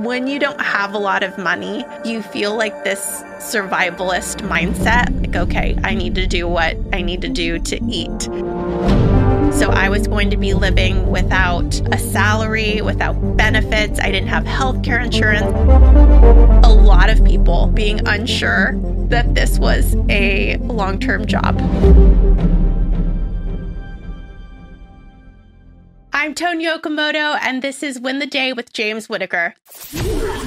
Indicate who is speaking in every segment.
Speaker 1: When you don't have a lot of money, you feel like this survivalist mindset, like, okay, I need to do what I need to do to eat. So I was going to be living without a salary, without benefits. I didn't have healthcare insurance. A lot of people being unsure that this was a long-term job. I'm Toni Okamoto, and this is Win the Day with James Whitaker.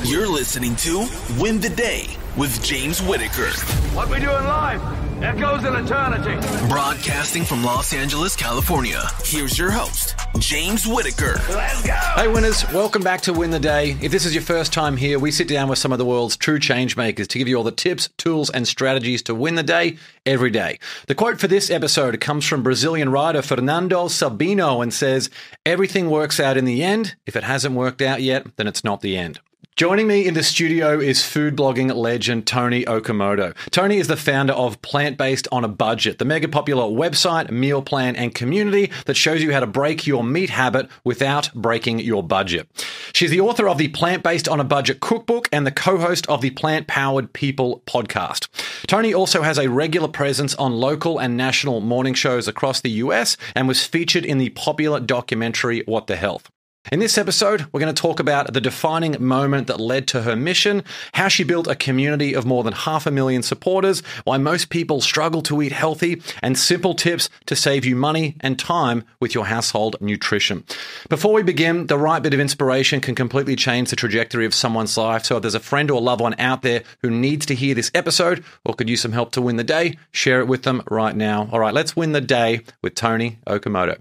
Speaker 2: You're listening to Win the Day with James Whitaker.
Speaker 3: What we doing live echoes in eternity.
Speaker 2: Broadcasting from Los Angeles, California. Here's your host, James Whitaker.
Speaker 3: Let's go!
Speaker 4: Hey winners, welcome back to Win the Day. If this is your first time here, we sit down with some of the world's true change makers to give you all the tips, tools, and strategies to win the day every day. The quote for this episode comes from Brazilian writer Fernando Sabino and says, "Everything works out in the end. If it hasn't worked out yet, then it's not the end." Joining me in the studio is food blogging legend Toni Okamoto. Toni is the founder of Plant-Based on a Budget, the mega popular website, meal plan, and community that shows you how to break your meat habit without breaking your budget. She's the author of the Plant-Based on a Budget cookbook and the co-host of the Plant-Powered People podcast. Toni also has a regular presence on local and national morning shows across the US and was featured in the popular documentary What the Health. In this episode, we're going to talk about the defining moment that led to her mission, how she built a community of more than 500,000 supporters, why most people struggle to eat healthy, and simple tips to save you money and time with your household nutrition. Before we begin, the right bit of inspiration can completely change the trajectory of someone's life. So if there's a friend or loved one out there who needs to hear this episode or could use some help to win the day, share it with them right now. All right, let's win the day with Toni Okamoto.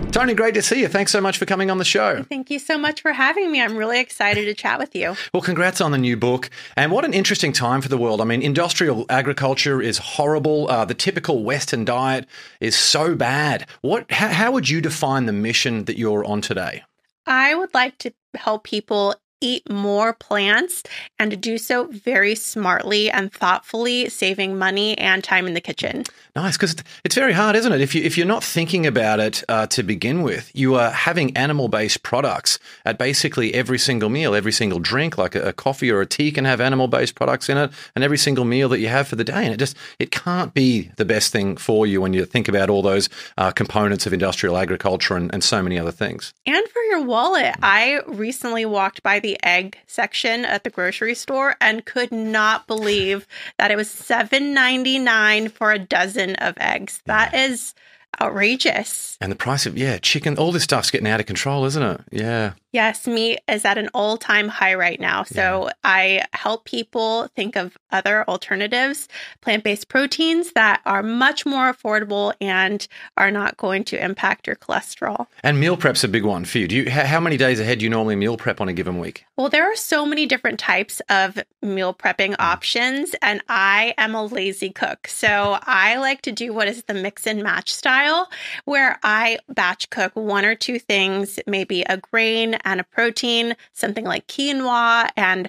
Speaker 4: Toni, great to see you. Thanks so much for coming on the show.
Speaker 1: Thank you so much for having me. I'm really excited to chat with you.
Speaker 4: Well, congrats on the new book. And what an interesting time for the world. I mean, industrial agriculture is horrible. The typical Western diet is so bad. How would you define the mission that you're on today?
Speaker 1: I would like to help people eat more plants and to do so very smartly and thoughtfully, saving money and time in the kitchen.
Speaker 4: Nice, because it's very hard, isn't it? If you're not thinking about it to begin with, you are having animal-based products at basically every single meal, every single drink, like a coffee or a tea can have animal-based products in it, and every single meal that you have for the day. And it can't be the best thing for you when you think about all those components of industrial agriculture and so many other things.
Speaker 1: And for your wallet, I recently walked by the egg section at the grocery store and could not believe that it was $7.99 for a dozen of eggs. That is outrageous.
Speaker 4: And the price of, chicken, all this stuff's getting out of control, isn't it? Yeah.
Speaker 1: Yes, meat is at an all-time high right now. So I help people think of other alternatives, plant-based proteins that are much more affordable and are not going to impact your cholesterol.
Speaker 4: And meal prep's a big one for you. How many days ahead do you normally meal prep on a given week?
Speaker 1: Well, there are so many different types of meal prepping options, and I am a lazy cook. So I like to do what is the mix and match style, where I batch cook one or two things, maybe a grain and a protein, something like quinoa and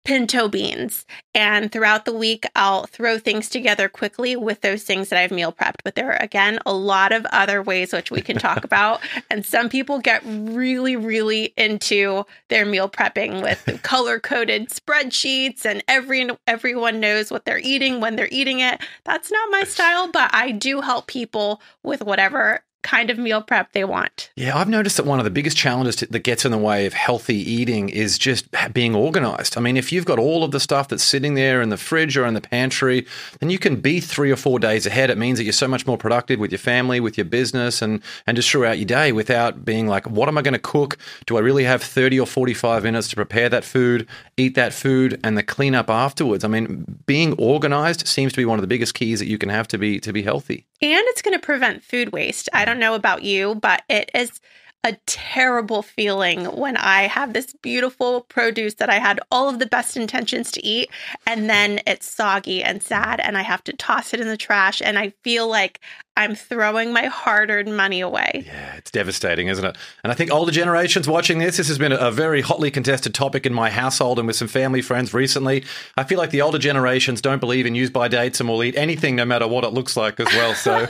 Speaker 1: pinto beans. And throughout the week, I'll throw things together quickly with those things that I've meal prepped. But there are, again, a lot of other ways which we can talk about. And some people get really, really into their meal prepping with color-coded spreadsheets and everyone knows what they're eating when they're eating it. That's not my style, but I do help people with whatever kind of meal prep they want.
Speaker 4: Yeah, I've noticed that one of the biggest challenges that gets in the way of healthy eating is just being organized. I mean, if you've got all of the stuff that's sitting there in the fridge or in the pantry, then you can be 3 or 4 days ahead. It means that you're so much more productive with your family, with your business, and just throughout your day without being like, what am I going to cook? Do I really have 30 or 45 minutes to prepare that food, eat that food, and the clean up afterwards? I mean, being organized seems to be one of the biggest keys that you can have to be healthy.
Speaker 1: And it's going to prevent food waste. I don't know about you, but it is a terrible feeling when I have this beautiful produce that I had all of the best intentions to eat, and then it's soggy and sad, and I have to toss it in the trash, and I feel like I'm throwing my hard-earned money away.
Speaker 4: Yeah, it's devastating, isn't it? And I think older generations watching this has been a very hotly contested topic in my household and with some family friends recently. I feel like the older generations don't believe in use-by dates and will eat anything no matter what it looks like as well. So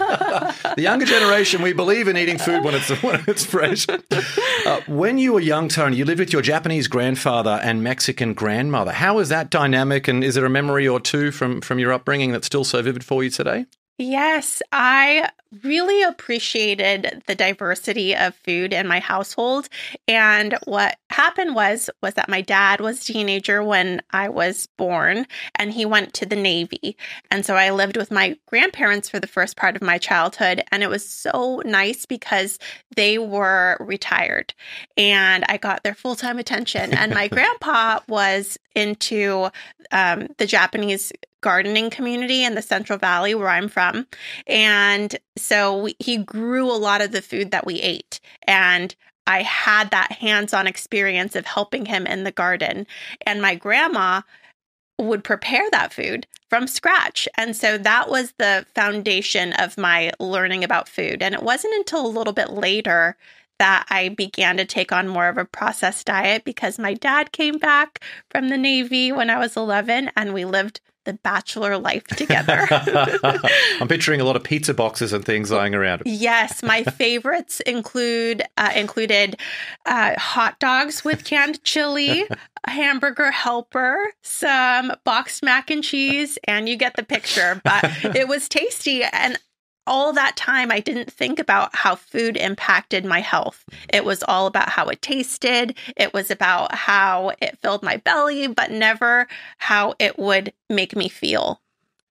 Speaker 4: the younger generation, we believe in eating food when it's fresh. When you were young, Toni, you lived with your Japanese grandfather and Mexican grandmother. How was that dynamic, and is there a memory or two from your upbringing that's still so vivid for you today?
Speaker 1: Yes, I really appreciated the diversity of food in my household. And what happened was that my dad was a teenager when I was born, and he went to the Navy. And so I lived with my grandparents for the first part of my childhood. And it was so nice because they were retired and I got their full-time attention. And my grandpa was into the Japanese gardening community in the Central Valley where I'm from. And so he grew a lot of the food that we ate. And I had that hands-on experience of helping him in the garden. And my grandma would prepare that food from scratch. And so that was the foundation of my learning about food. And it wasn't until a little bit later that I began to take on more of a processed diet because my dad came back from the Navy when I was 11 and we lived the bachelor life together.
Speaker 4: I'm picturing a lot of pizza boxes and things lying around.
Speaker 1: Yes, my favorites included hot dogs with canned chili, a hamburger helper, some boxed mac and cheese, and you get the picture. But it was tasty, and all that time, I didn't think about how food impacted my health. It was all about how it tasted. It was about how it filled my belly, but never how it would make me feel.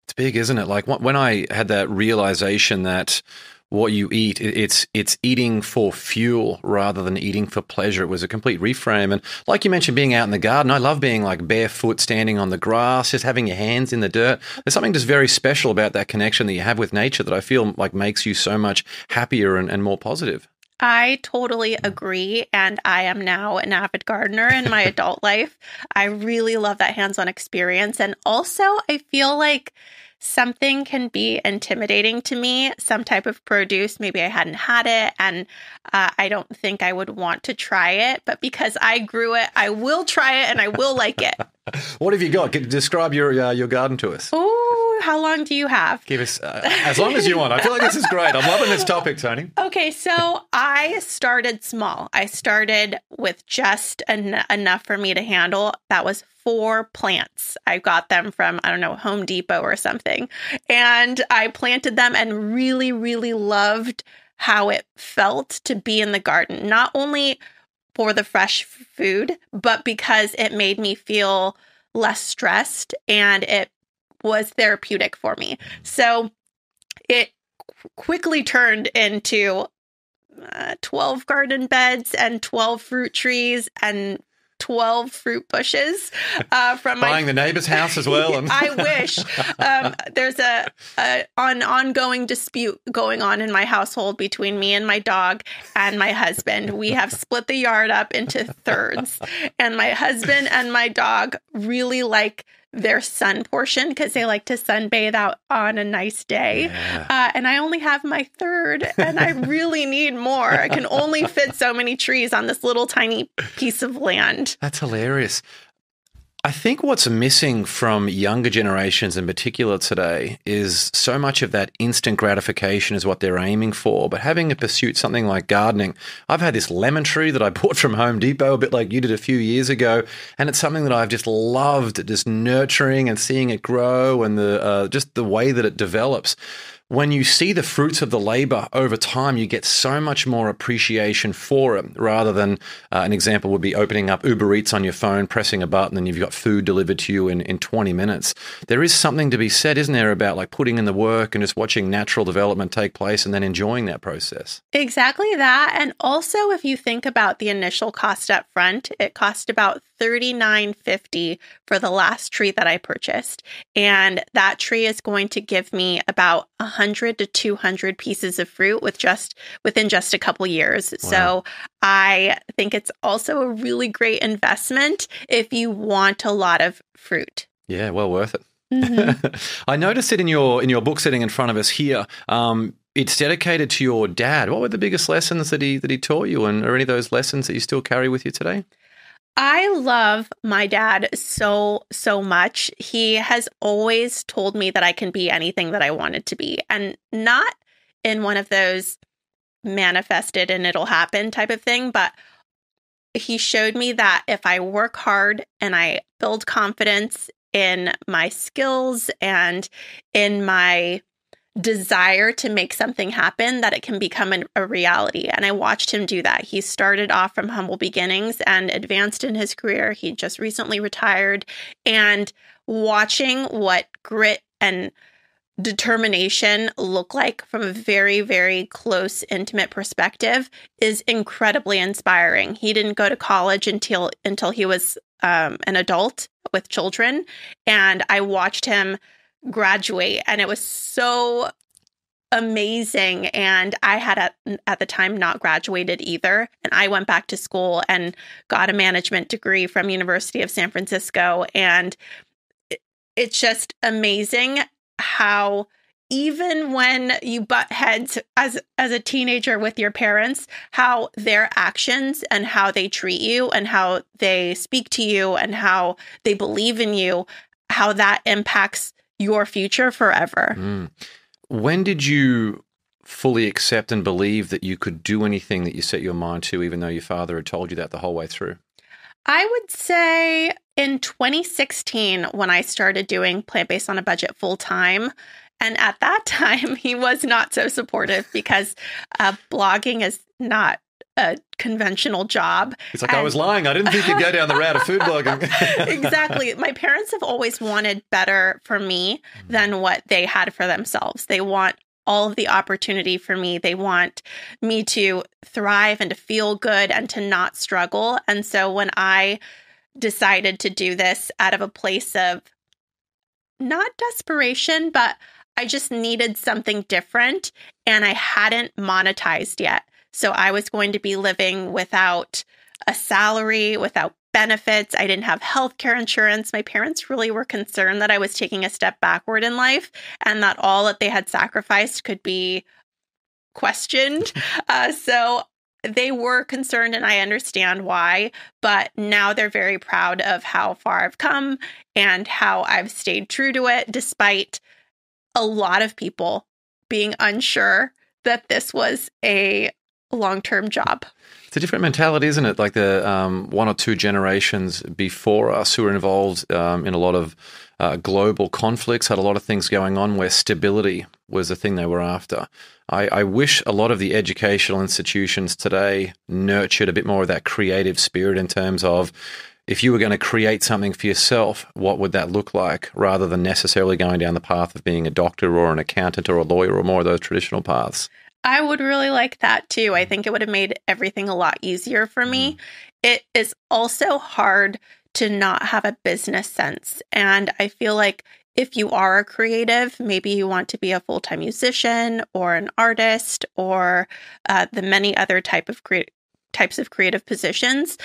Speaker 4: It's big, isn't it? Like when I had that realization that what you eat, it's eating for fuel rather than eating for pleasure. It was a complete reframe. And like you mentioned, being out in the garden, I love being like barefoot, standing on the grass, just having your hands in the dirt. There's something just very special about that connection that you have with nature that I feel like makes you so much happier and more positive.
Speaker 1: I totally agree. And I am now an avid gardener in my adult life. I really love that hands-on experience. And also, I feel like something can be intimidating to me, some type of produce. Maybe I hadn't had it and I don't think I would want to try it. But because I grew it, I will try it and I will like it.
Speaker 4: What have you got? Describe your garden to us.
Speaker 1: Oh, how long do you have?
Speaker 4: Give us as long as you want. I feel like this is great. I'm loving this topic, Toni.
Speaker 1: Okay, so I started small. I started with just enough for me to handle. That was 4 plants. I got them from, I don't know, Home Depot or something. And I planted them and really, really loved how it felt to be in the garden. Not only for the fresh food, but because it made me feel less stressed and it was therapeutic for me. So it quickly turned into 12 garden beds and 12 fruit trees and 12 fruit bushes from
Speaker 4: buying the neighbor's house as well. And
Speaker 1: I wish. There's an ongoing dispute going on in my household between me and my dog and my husband. We have split the yard up into thirds, and my husband and my dog really like their sun portion because they like to sunbathe out on a nice day.
Speaker 4: Yeah.
Speaker 1: And I only have my third and I really need more. I can only fit so many trees on this little tiny piece of land.
Speaker 4: That's hilarious. I think what's missing from younger generations in particular today is so much of that instant gratification is what they're aiming for. But having a pursuit, something like gardening, I've had this lemon tree that I bought from Home Depot, a bit like you did a few years ago. And it's something that I've just loved, just nurturing and seeing it grow and just the way that it develops. When you see the fruits of the labor over time, you get so much more appreciation for it rather than an example would be opening up Uber Eats on your phone, pressing a button, and you've got food delivered to you in 20 minutes. There is something to be said, isn't there, about like putting in the work and just watching natural development take place and then enjoying that process.
Speaker 1: Exactly that. And also, if you think about the initial cost up front, it cost about $39.50 for the last tree that I purchased. And that tree is going to give me about 100 to 200 pieces of fruit within just a couple years. Wow. So I think it's also a really great investment if you want a lot of fruit.
Speaker 4: Yeah, well worth it.
Speaker 1: Mm-hmm.
Speaker 4: I noticed it in your book sitting in front of us here. it's dedicated to your dad. What were the biggest lessons that he taught you, and are any of those lessons that you still carry with you today?
Speaker 1: I love my dad so, so much. He has always told me that I can be anything that I wanted to be, and not in one of those manifested and it'll happen type of thing, but he showed me that if I work hard and I build confidence in my skills and in my desire to make something happen, that it can become a reality. And I watched him do that. He started off from humble beginnings and advanced in his career. He just recently retired, and watching what grit and determination look like from a very, very close, intimate perspective is incredibly inspiring. He didn't go to college until he was an adult with children, and I watched him graduate, and it was so amazing. And I had at the time not graduated either, and I went back to school and got a management degree from University of San Francisco, and it's just amazing how even when you butt heads as a teenager with your parents, how their actions and how they treat you and how they speak to you and how they believe in you, how that impacts your future forever.
Speaker 4: When did you fully accept and believe that you could do anything that you set your mind to, even though your father had told you that the whole way through?
Speaker 1: I would say in 2016, when I started doing Plant-Based on a Budget full time. And at that time, he was not so supportive because blogging is not a conventional job.
Speaker 4: It's like, I was lying. I didn't think you'd go down the route of food blogging.
Speaker 1: Exactly. My parents have always wanted better for me than what they had for themselves. They want all of the opportunity for me. They want me to thrive and to feel good and to not struggle. And so when I decided to do this out of a place of not desperation, but I just needed something different, and I hadn't monetized yet. So I was going to be living without a salary, without benefits. I didn't have healthcare insurance. My parents really were concerned that I was taking a step backward in life and that all that they had sacrificed could be questioned. So they were concerned, and I understand why. But now they're very proud of how far I've come and how I've stayed true to it, despite a lot of people being unsure that this was a long-term job.
Speaker 4: It's a different mentality, isn't it? Like the one or two generations before us who were involved in a lot of global conflicts, had a lot of things going on where stability was the thing they were after. I wish a lot of the educational institutions today nurtured a bit more of that creative spirit in terms of, if you were going to create something for yourself, what would that look like, rather than necessarily going down the path of being a doctor or an accountant or a lawyer or more of those traditional paths.
Speaker 1: I would really like that too. I think it would have made everything a lot easier for me. It is also hard to not have a business sense. And I feel like if you are a creative, maybe you want to be a full-time musician or an artist or the many other types of creative positions,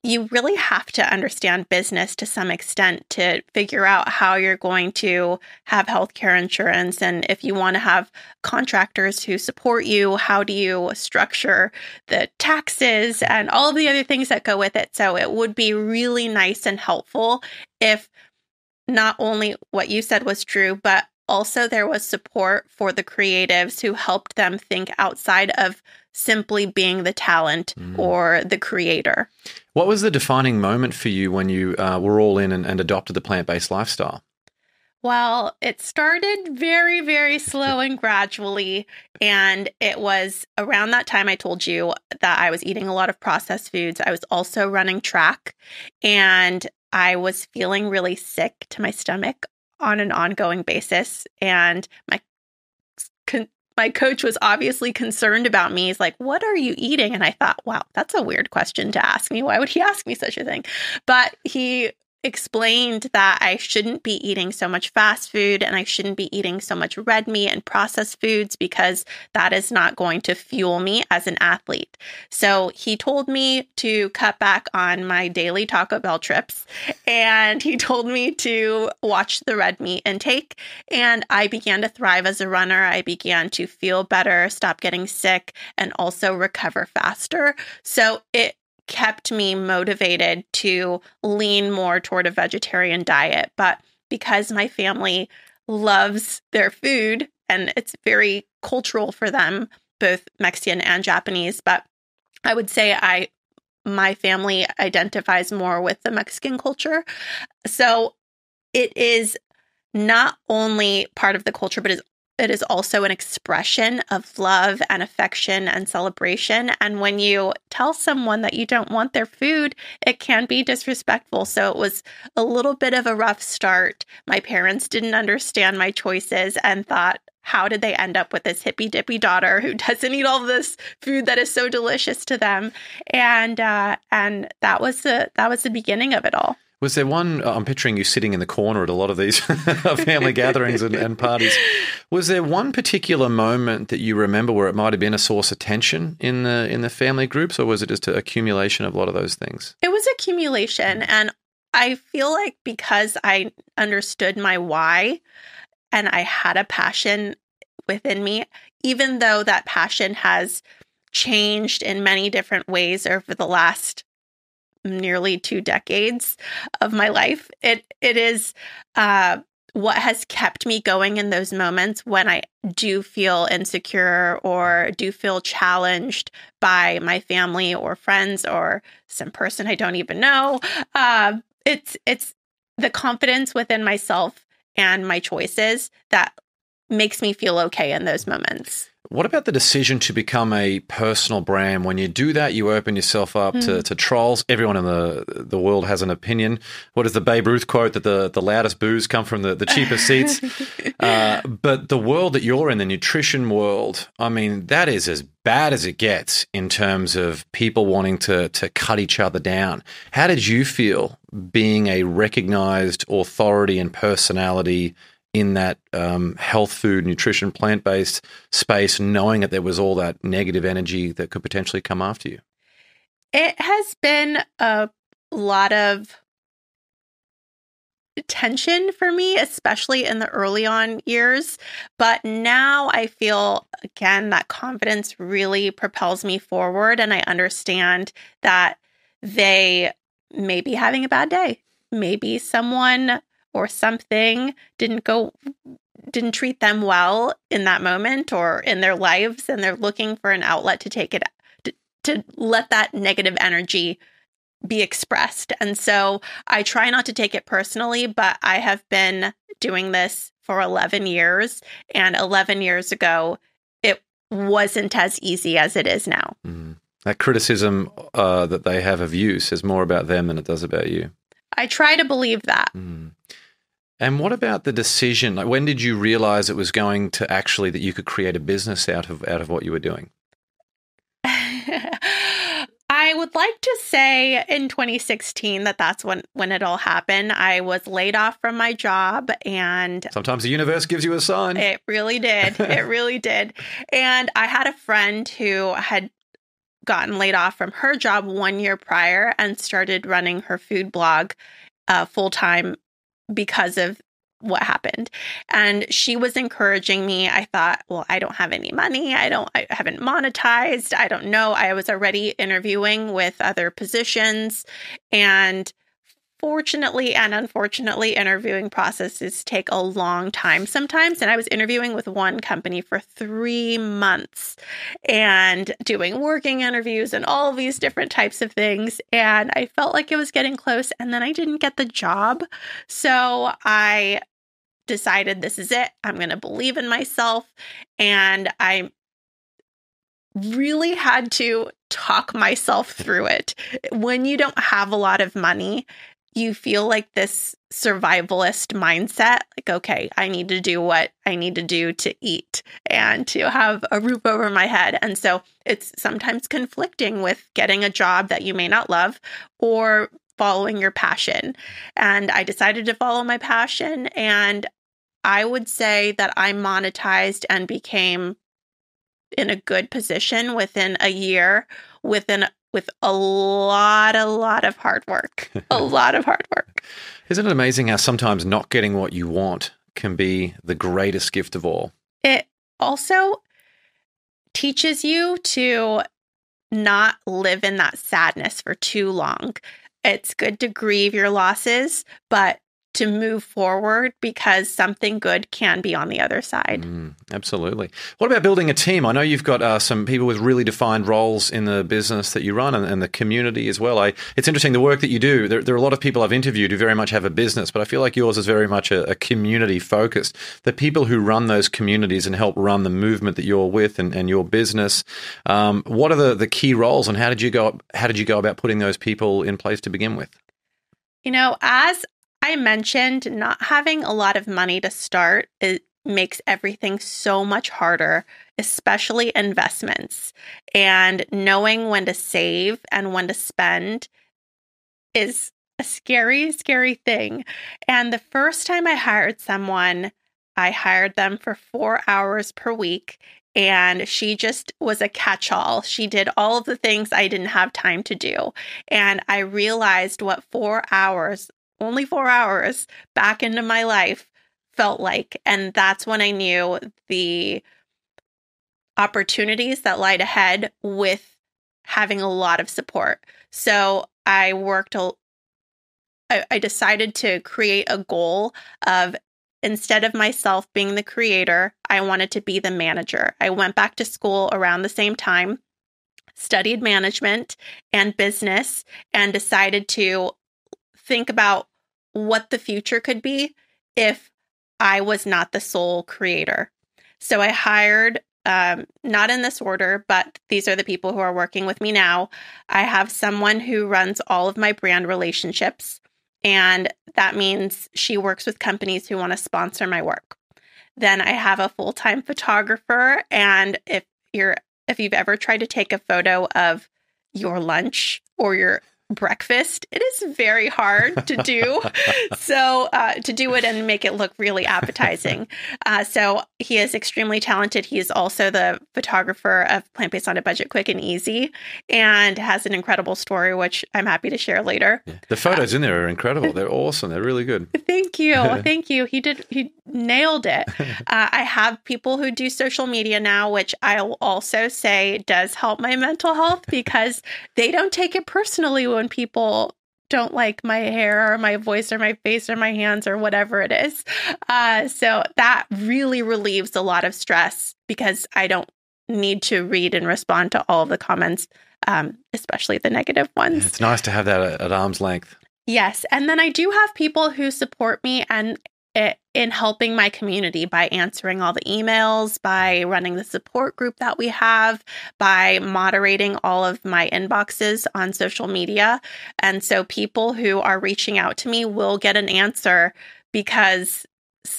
Speaker 1: you really have to understand business to some extent to figure out how you're going to have healthcare insurance. And if you want to have contractors who support you, how do you structure the taxes and all of the other things that go with it? So it would be really nice and helpful if not only what you said was true, but also there was support for the creatives who helped them think outside of simply being the talent or the creator.
Speaker 4: What was the defining moment for you when you were all in and adopted the plant-based lifestyle?
Speaker 1: Well, it started very, very slow and gradually. And it was around that time I told you that I was eating a lot of processed foods. I was also running track, and I was feeling really sick to my stomach on an ongoing basis. And my coach was obviously concerned about me. He's like, "What are you eating?" And I thought, wow, that's a weird question to ask me. Why would he ask me such a thing? But he explained that I shouldn't be eating so much fast food and I shouldn't be eating so much red meat and processed foods because that is not going to fuel me as an athlete. So he told me to cut back on my daily Taco Bell trips, and he told me to watch the red meat intake, and I began to thrive as a runner. I began to feel better, stop getting sick, and also recover faster. So it kept me motivated to lean more toward a vegetarian diet. But because my family loves their food and it's very cultural for them, both Mexican and Japanese, but I would say my family identifies more with the Mexican culture. So it is not only part of the culture, but it is also an expression of love and affection and celebration. And when you tell someone that you don't want their food, it can be disrespectful. So it was a little bit of a rough start. My parents didn't understand my choices and thought, how did they end up with this hippy dippy daughter who doesn't eat all this food that is so delicious to them? And that was the beginning of it all.
Speaker 4: Was there one, I'm picturing you sitting in the corner at a lot of these family gatherings and parties. Was there one particular moment that you remember where it might have been a source of tension in the family groups, or was it just an accumulation of a lot of those things?
Speaker 1: It was accumulation. And I feel like because I understood my why and I had a passion within me, even though that passion has changed in many different ways over the last nearly 2 decades of my life. It is what has kept me going in those moments when I do feel insecure or do feel challenged by my family or friends or some person I don't even know. It's the confidence within myself and my choices that makes me feel okay in those moments.
Speaker 4: What about the decision to become a personal brand? When you do that, you open yourself up to trolls. Everyone in the world has an opinion. What is the Babe Ruth quote that the loudest boos come from the cheapest seats? But the world that you're in, the nutrition world, I mean, that is as bad as it gets in terms of people wanting to cut each other down. How did you feel being a recognized authority and personality in that health food, nutrition, plant-based space, knowing that there was all that negative energy that could potentially come after you?
Speaker 1: It has been a lot of tension for me, especially in the early on years. But now I feel, again, that confidence really propels me forward. And I understand that they may be having a bad day. Maybe someone or something didn't treat them well in that moment or in their lives, and they're looking for an outlet to take it, to let that negative energy be expressed. And so I try not to take it personally, but I have been doing this for 11 years, and 11 years ago, it wasn't as easy as it is now.
Speaker 4: That criticism that they have of you says more about them than it does about you.
Speaker 1: I try to believe that.
Speaker 4: And what about the decision? Like, when did you realize it was going to actually, that you could create a business out of what you were doing?
Speaker 1: I would like to say in 2016 that's when it all happened. I was laid off from my job, and
Speaker 4: sometimes the universe gives you a sign.
Speaker 1: It really did. It really did. And I had a friend who had gotten laid off from her job 1 year prior and started running her food blog full time because of what happened. And she was encouraging me. I thought, well, I don't have any money. I haven't monetized. I don't know. I was already interviewing with other positions, and fortunately and unfortunately, interviewing processes take a long time sometimes. And I was interviewing with one company for 3 months and doing working interviews and all of these different types of things. And I felt like it was getting close, and then I didn't get the job. So I decided, this is it. I'm going to believe in myself. And I really had to talk myself through it. When you don't have a lot of money, you feel like this survivalist mindset, like, okay, I need to do what I need to do to eat and to have a roof over my head. And so it's sometimes conflicting with getting a job that you may not love or following your passion. And I decided to follow my passion. And I would say that I monetized and became in a good position within a year, with a lot of hard work, a lot of hard work.
Speaker 4: Isn't it amazing how sometimes not getting what you want can be the greatest gift of all?
Speaker 1: It also teaches you to not live in that sadness for too long. It's good to grieve your losses, but to move forward because something good can be on the other side.
Speaker 4: Absolutely. What about building a team? I know you've got some people with really defined roles in the business that you run and the community as well. It's interesting, the work that you do. There are a lot of people I've interviewed who very much have a business, but I feel like yours is very much a community focused. The people who run those communities and help run the movement that you're with and your business, what are the key roles, and how did you go about putting those people in place to begin with?
Speaker 1: As I mentioned, not having a lot of money to start, it makes everything so much harder, especially investments. And knowing when to save and when to spend is a scary, scary thing. And the first time I hired someone, I hired them for 4 hours per week. And she just was a catch-all. She did all of the things I didn't have time to do. And I realized what 4 hours, only 4 hours back into my life felt like. And that's when I knew the opportunities that lied ahead with having a lot of support. So I decided to create a goal of, instead of myself being the creator, I wanted to be the manager. I went back to school around the same time, studied management and business, and decided to think about what the future could be if I was not the sole creator. So I hired, not in this order, but these are the people who are working with me now. I have someone who runs all of my brand relationships, and that means she works with companies who want to sponsor my work. Then I have a full-time photographer, and if you've ever tried to take a photo of your lunch or your breakfast, it is very hard to do. So to do it and make it look really appetizing. So he is extremely talented. He is also the photographer of Plant-Based on a Budget, Quick and Easy, and has an incredible story, which I'm happy to share later.
Speaker 4: Yeah. The photos in there are incredible. They're awesome. They're really good.
Speaker 1: Thank you. Thank you. He nailed it. I have people who do social media now, which I'll also say does help my mental health, because they don't take it personally when people don't like my hair or my voice or my face or my hands or whatever it is. So that really relieves a lot of stress, because I don't need to read and respond to all of the comments, especially the negative ones.
Speaker 4: Yeah, it's nice to have that at arm's length.
Speaker 1: Yes. And then I do have people who support me and in helping my community by answering all the emails, by running the support group that we have, by moderating all of my inboxes on social media. And so people who are reaching out to me will get an answer, because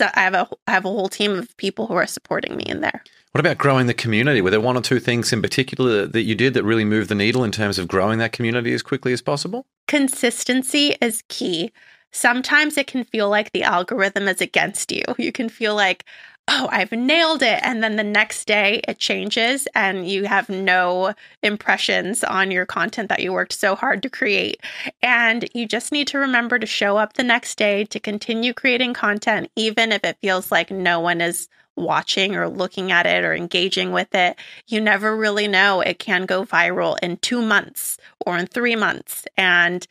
Speaker 1: I have a whole team of people who are supporting me in there.
Speaker 4: What about growing the community? Were there one or two things in particular that you did that really moved the needle in terms of growing that community as quickly as possible? Consistency
Speaker 1: is key. Sometimes it can feel like the algorithm is against you. You can feel like, oh, I've nailed it. And then the next day it changes and you have no impressions on your content that you worked so hard to create. And you just need to remember to show up the next day, to continue creating content, even if it feels like no one is watching or looking at it or engaging with it. You never really know. It can go viral in 2 months or in 3 months and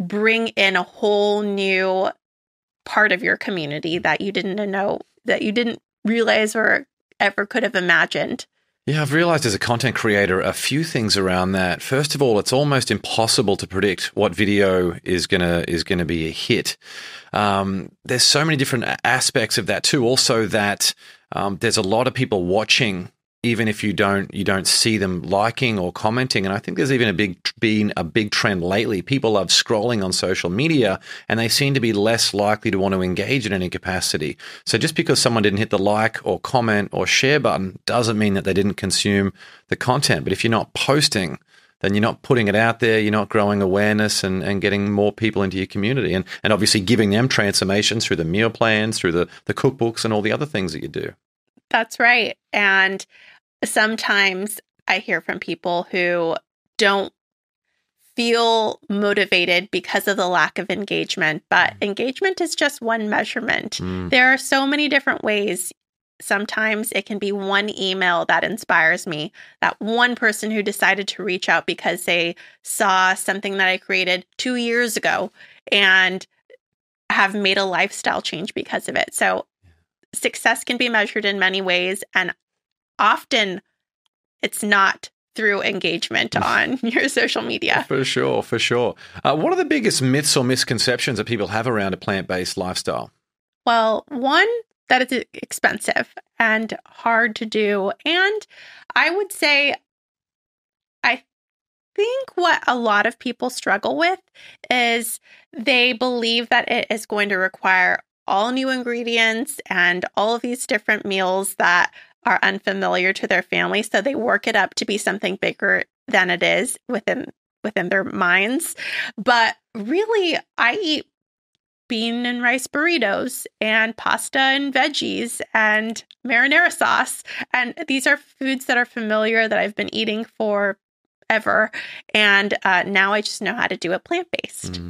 Speaker 1: bring in a whole new part of your community that you didn't know, that you didn't realize or ever could have imagined.
Speaker 4: Yeah, I've realized as a content creator a few things around that. First of all, it's almost impossible to predict what video is gonna be a hit. There's so many different aspects of that too. Also, that there's a lot of people watching, even if you don't see them liking or commenting. And I think there's even been a big trend lately. People love scrolling on social media, and they seem to be less likely to want to engage in any capacity. So just because someone didn't hit the like or comment or share button doesn't mean that they didn't consume the content. But if you're not posting, then you're not putting it out there, you're not growing awareness and getting more people into your community and obviously giving them transformations through the meal plans, through the cookbooks and all the other things that you do.
Speaker 1: That's right. And sometimes I hear from people who don't feel motivated because of the lack of engagement, but engagement is just one measurement. There are so many different ways. Sometimes it can be one email that inspires me, that one person who decided to reach out because they saw something that I created 2 years ago and have made a lifestyle change because of it. So success can be measured in many ways, and often it's not through engagement on your social media.
Speaker 4: For sure. What are the biggest myths or misconceptions that people have around a plant-based lifestyle?
Speaker 1: Well, one, that it's expensive and hard to do. And I would say, I think what a lot of people struggle with is they believe that it is going to require all new ingredients and all of these different meals that are unfamiliar to their family. So they work it up to be something bigger than it is within their minds. But really, I eat bean and rice burritos and pasta and veggies and marinara sauce. And these are foods that are familiar that I've been eating forever. And now I just know how to do it plant-based.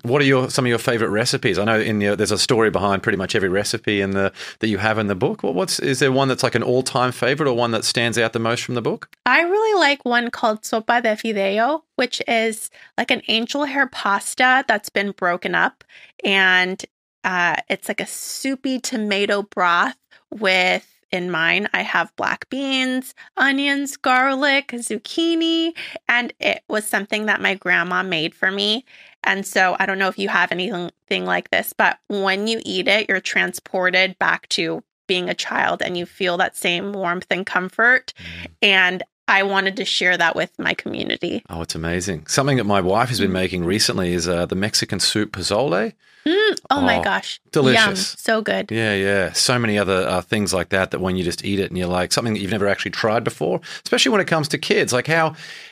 Speaker 4: What are some of your favorite recipes? I know there's a story behind pretty much every recipe that you have in the book. Is there one that's like an all-time favorite or one that stands out the most from the book?
Speaker 1: I really like one called sopa de fideo, which is like an angel hair pasta that's been broken up. And it's like a soupy tomato broth with, in mine, I have black beans, onions, garlic, zucchini, and it was something that my grandma made for me. And so I don't know if you have anything like this, but when you eat it, you're transported back to being a child and you feel that same warmth and comfort. And I wanted to share that with my community.
Speaker 4: Oh, it's amazing. Something that my wife has been making recently is the Mexican soup pozole.
Speaker 1: Oh my gosh.
Speaker 4: Delicious.
Speaker 1: Yum. So good.
Speaker 4: Yeah. So many other things like that when you just eat it and you're like something that you've never actually tried before, especially when it comes to kids. Like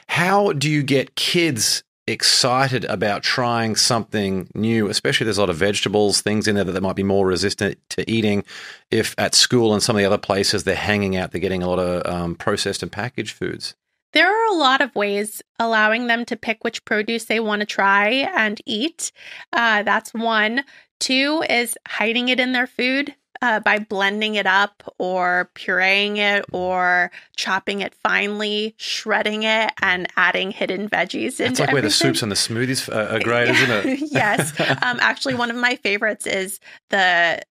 Speaker 4: how do you get kids excited about trying something new, especially there's a lot of vegetables, things in there that might be more resistant to eating if at school and some of the other places they're hanging out, they're getting a lot of processed and packaged foods.
Speaker 1: There are a lot of ways allowing them to pick which produce they want to try and eat. That's one. Two is hiding it in their food by blending it up or pureeing it or chopping it finely, shredding it, and adding hidden veggies into
Speaker 4: It's like
Speaker 1: everything.
Speaker 4: where the soups and the smoothies are great, isn't it?
Speaker 1: Yes. Actually, one of my favorites is there's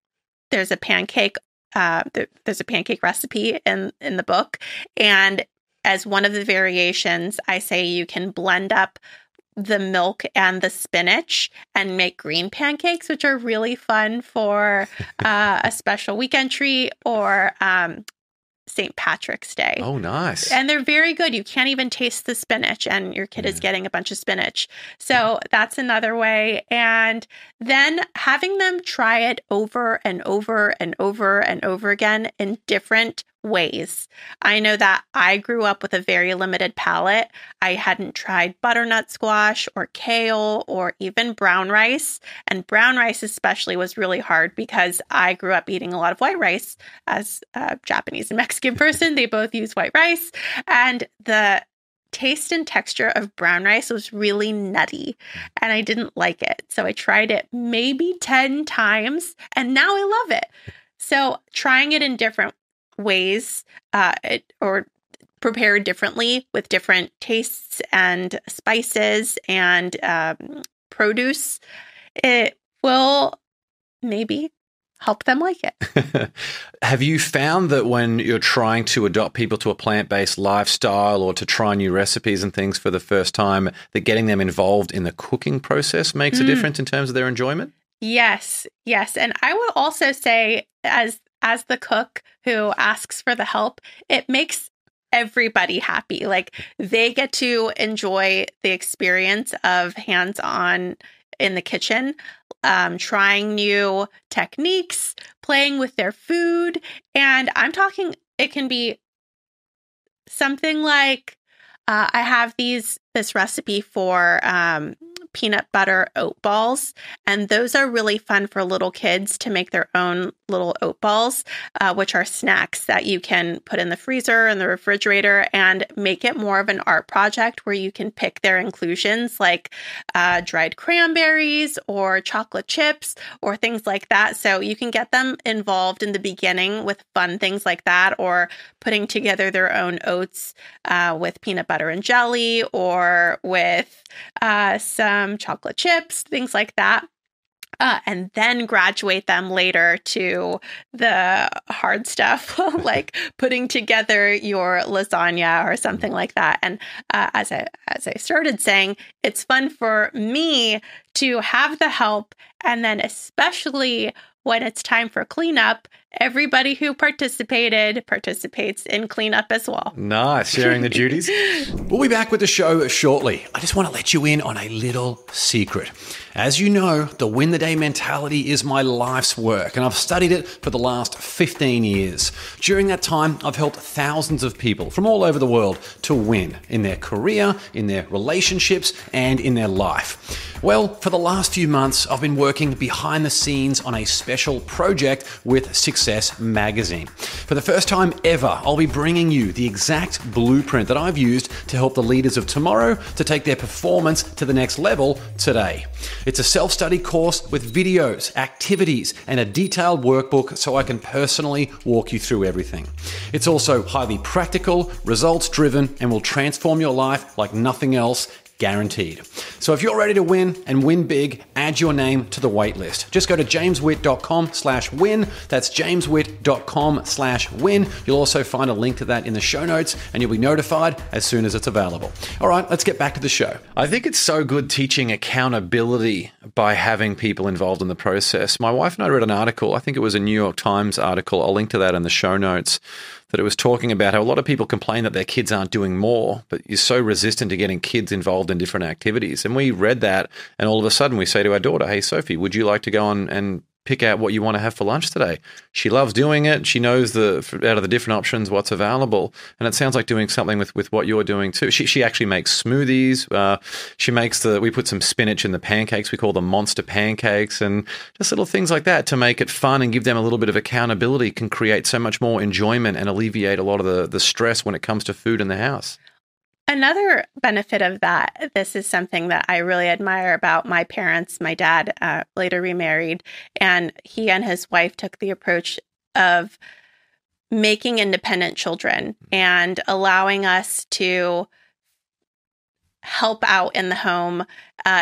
Speaker 1: a pancake. There's a pancake recipe in the book, and as one of the variations, I say you can blend up the milk and the spinach and make green pancakes, which are really fun for a special weekend treat or St. Patrick's Day.
Speaker 4: Oh, nice.
Speaker 1: And they're very good. You can't even taste the spinach and your kid is getting a bunch of spinach. So that's another way. And then having them try it over and over and over and over again in different ways. I know that I grew up with a very limited palate. I hadn't tried butternut squash or kale or even brown rice. And brown rice especially was really hard because I grew up eating a lot of white rice as a Japanese and Mexican person. They both use white rice. And the taste and texture of brown rice was really nutty and I didn't like it. So I tried it maybe 10 times and now I love it. So trying it in different ways or prepared differently with different tastes and spices and produce, it will maybe help them like it.
Speaker 4: Have you found that when you're trying to adopt people to a plant-based lifestyle or to try new recipes and things for the first time, that getting them involved in the cooking process makes a difference in terms of their enjoyment?
Speaker 1: Yes. And I would also say as the cook who asks for the help, it makes everybody happy. Like they get to enjoy the experience of hands-on in the kitchen, trying new techniques, playing with their food. And I'm talking, it can be something like I have this recipe for peanut butter oat balls, and those are really fun for little kids to make their own little oat balls, which are snacks that you can put in the freezer and the refrigerator and make it more of an art project where you can pick their inclusions like dried cranberries or chocolate chips or things like that. So you can get them involved in the beginning with fun things like that, or putting together their own oats with peanut butter and jelly, or with some chocolate chips, things like that. And then graduate them later to the hard stuff, like putting together your lasagna or something like that. And as I started saying, it's fun for me to have the help, and then especially when it's time for cleanup, everybody who participates in cleanup as well.
Speaker 4: Nice, sharing the duties. We'll be back with the show shortly. I just want to let you in on a little secret. As you know, the win the day mentality is my life's work, and I've studied it for the last 15 years. During that time, I've helped thousands of people from all over the world to win in their career, in their relationships, and in their life. Well, for the last few months, I've been working behind the scenes on a special project with Success Magazine. For the first time ever, I'll be bringing you the exact blueprint that I've used to help the leaders of tomorrow to take their performance to the next level today. It's a self-study course with videos, activities, and a detailed workbook so I can personally walk you through everything. It's also highly practical, results-driven, and will transform your life like nothing else, guaranteed. So if you're ready to win and win big, add your name to the waitlist. Just go to jameswitt.com/win. That's jameswitt.com/win. You'll also find a link to that in the show notes, and you'll be notified as soon as it's available. All right, let's get back to the show. I think it's so good teaching accountability by having people involved in the process. My wife and I read an article, I think it was a New York Times article, I'll link to that in the show notes, that it was talking about how a lot of people complain that their kids aren't doing more, but you're so resistant to getting kids involved in different activities. And we read that, and all of a sudden we say to our daughter, hey, Sophie, would you like to go on and pick out what you want to have for lunch today? She loves doing it. She knows out of the different options what's available. And it sounds like doing something with what you're doing too. She actually makes smoothies. We put some spinach in the pancakes. We call them monster pancakes, and just little things like that to make it fun and give them a little bit of accountability can create so much more enjoyment and alleviate a lot of the stress when it comes to food in the house.
Speaker 1: Another benefit of that, this is something that I really admire about my parents. My dad later remarried, and he and his wife took the approach of making independent children and allowing us to help out in the home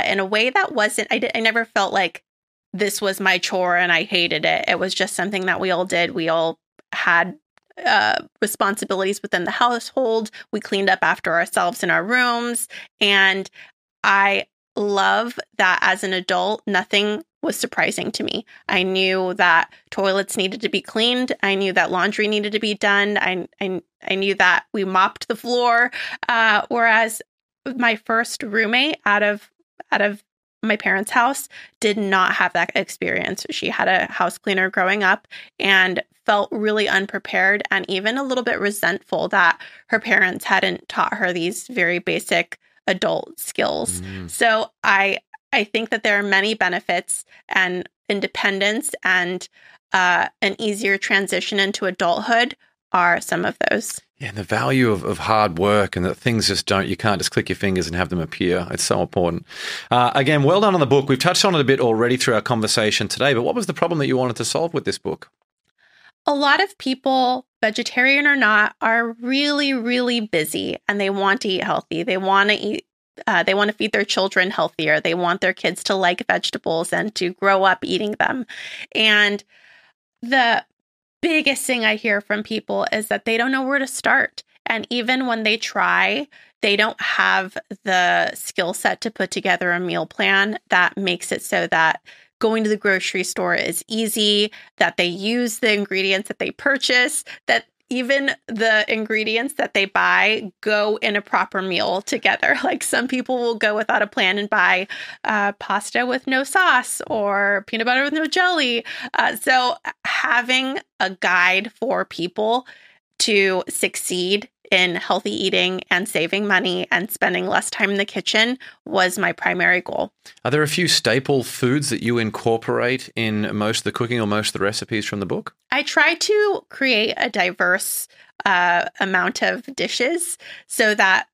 Speaker 1: in a way that wasn't, I never felt like this was my chore and I hated it. It was just something that we all did. We all had responsibilities within the household. We cleaned up after ourselves in our rooms. And I love that as an adult, nothing was surprising to me. I knew that toilets needed to be cleaned. I knew that laundry needed to be done. I knew that we mopped the floor. Whereas my first roommate out of my parents' house did not have that experience. She had a house cleaner growing up and felt really unprepared and even a little bit resentful that her parents hadn't taught her these very basic adult skills. So I think that there are many benefits, and independence and an easier transition into adulthood are some of those.
Speaker 4: Yeah, and the value of hard work, and that things you can't just click your fingers and have them appear. It's so important. Again, well done on the book. We've touched on it a bit already through our conversation today, but what was the problem that you wanted to solve with this book?
Speaker 1: A lot of people, vegetarian or not, are really, really busy, and they want to eat healthy. They want to eat. They want to feed their children healthier. They want their kids to like vegetables and to grow up eating them. And the biggest thing I hear from people is that they don't know where to start. And even when they try, they don't have the skill set to put together a meal plan that makes it so that going to the grocery store is easy, that they use the ingredients that they purchase, that even the ingredients that they buy go in a proper meal together. Like some people will go without a plan and buy pasta with no sauce or peanut butter with no jelly. So having a guide for people to succeed in healthy eating and saving money and spending less time in the kitchen was my primary goal.
Speaker 4: Are there a few staple foods that you incorporate in most of the cooking or most of the recipes from the book?
Speaker 1: I try to create a diverse amount of dishes so that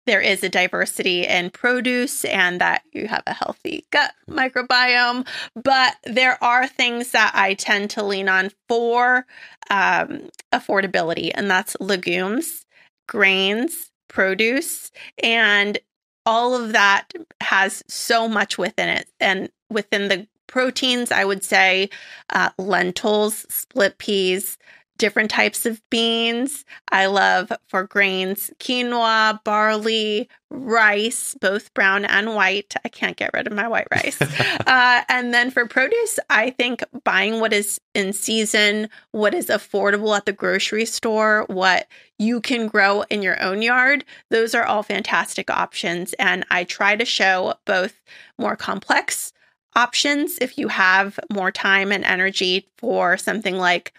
Speaker 1: there is a diversity in produce and that you have a healthy gut microbiome. But there are things that I tend to lean on for affordability, and that's legumes, grains, produce, and all of that has so much within it. And within the proteins, I would say lentils, split peas, different types of beans. I love for grains, quinoa, barley, rice, both brown and white. I can't get rid of my white rice. And then for produce, I think buying what is in season, what is affordable at the grocery store, what you can grow in your own yard, those are all fantastic options. And I try to show both more complex options if you have more time and energy for something like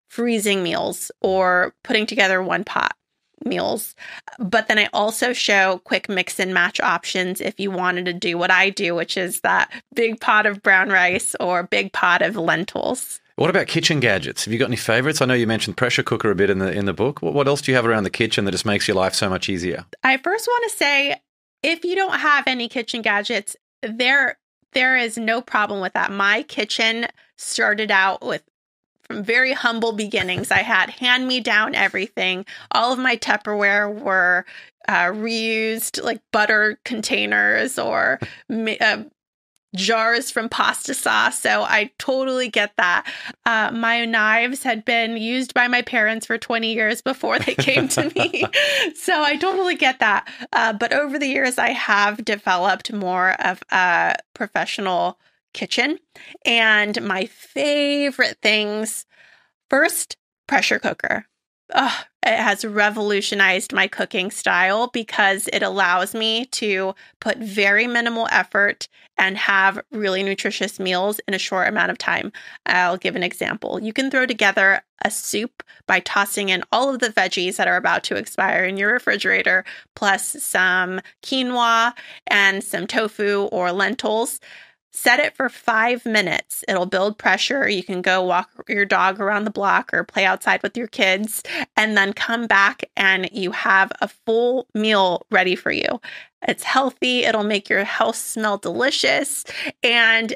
Speaker 1: freezing meals or putting together one pot meals. But then I also show quick mix and match options if you wanted to do what I do, which is that big pot of brown rice or big pot of lentils.
Speaker 4: What about kitchen gadgets? Have you got any favorites? I know you mentioned pressure cooker a bit in the book. What else do you have around the kitchen that just makes your life so much easier?
Speaker 1: I first want to say, if you don't have any kitchen gadgets, there is no problem with that. My kitchen started out from very humble beginnings. I had hand-me-down everything. All of my Tupperware were reused, like butter containers or jars from pasta sauce. So I totally get that. My knives had been used by my parents for 20 years before they came to me. So I totally get that. But over the years, I have developed more of a professional kitchen. And my favorite things, first, pressure cooker. Oh, it has revolutionized my cooking style because it allows me to put very minimal effort and have really nutritious meals in a short amount of time. I'll give an example. You can throw together a soup by tossing in all of the veggies that are about to expire in your refrigerator, plus some quinoa and some tofu or lentils. Set it for 5 minutes. It'll build pressure. You can go walk your dog around the block or play outside with your kids, and then come back and you have a full meal ready for you. It's healthy. It'll make your house smell delicious. And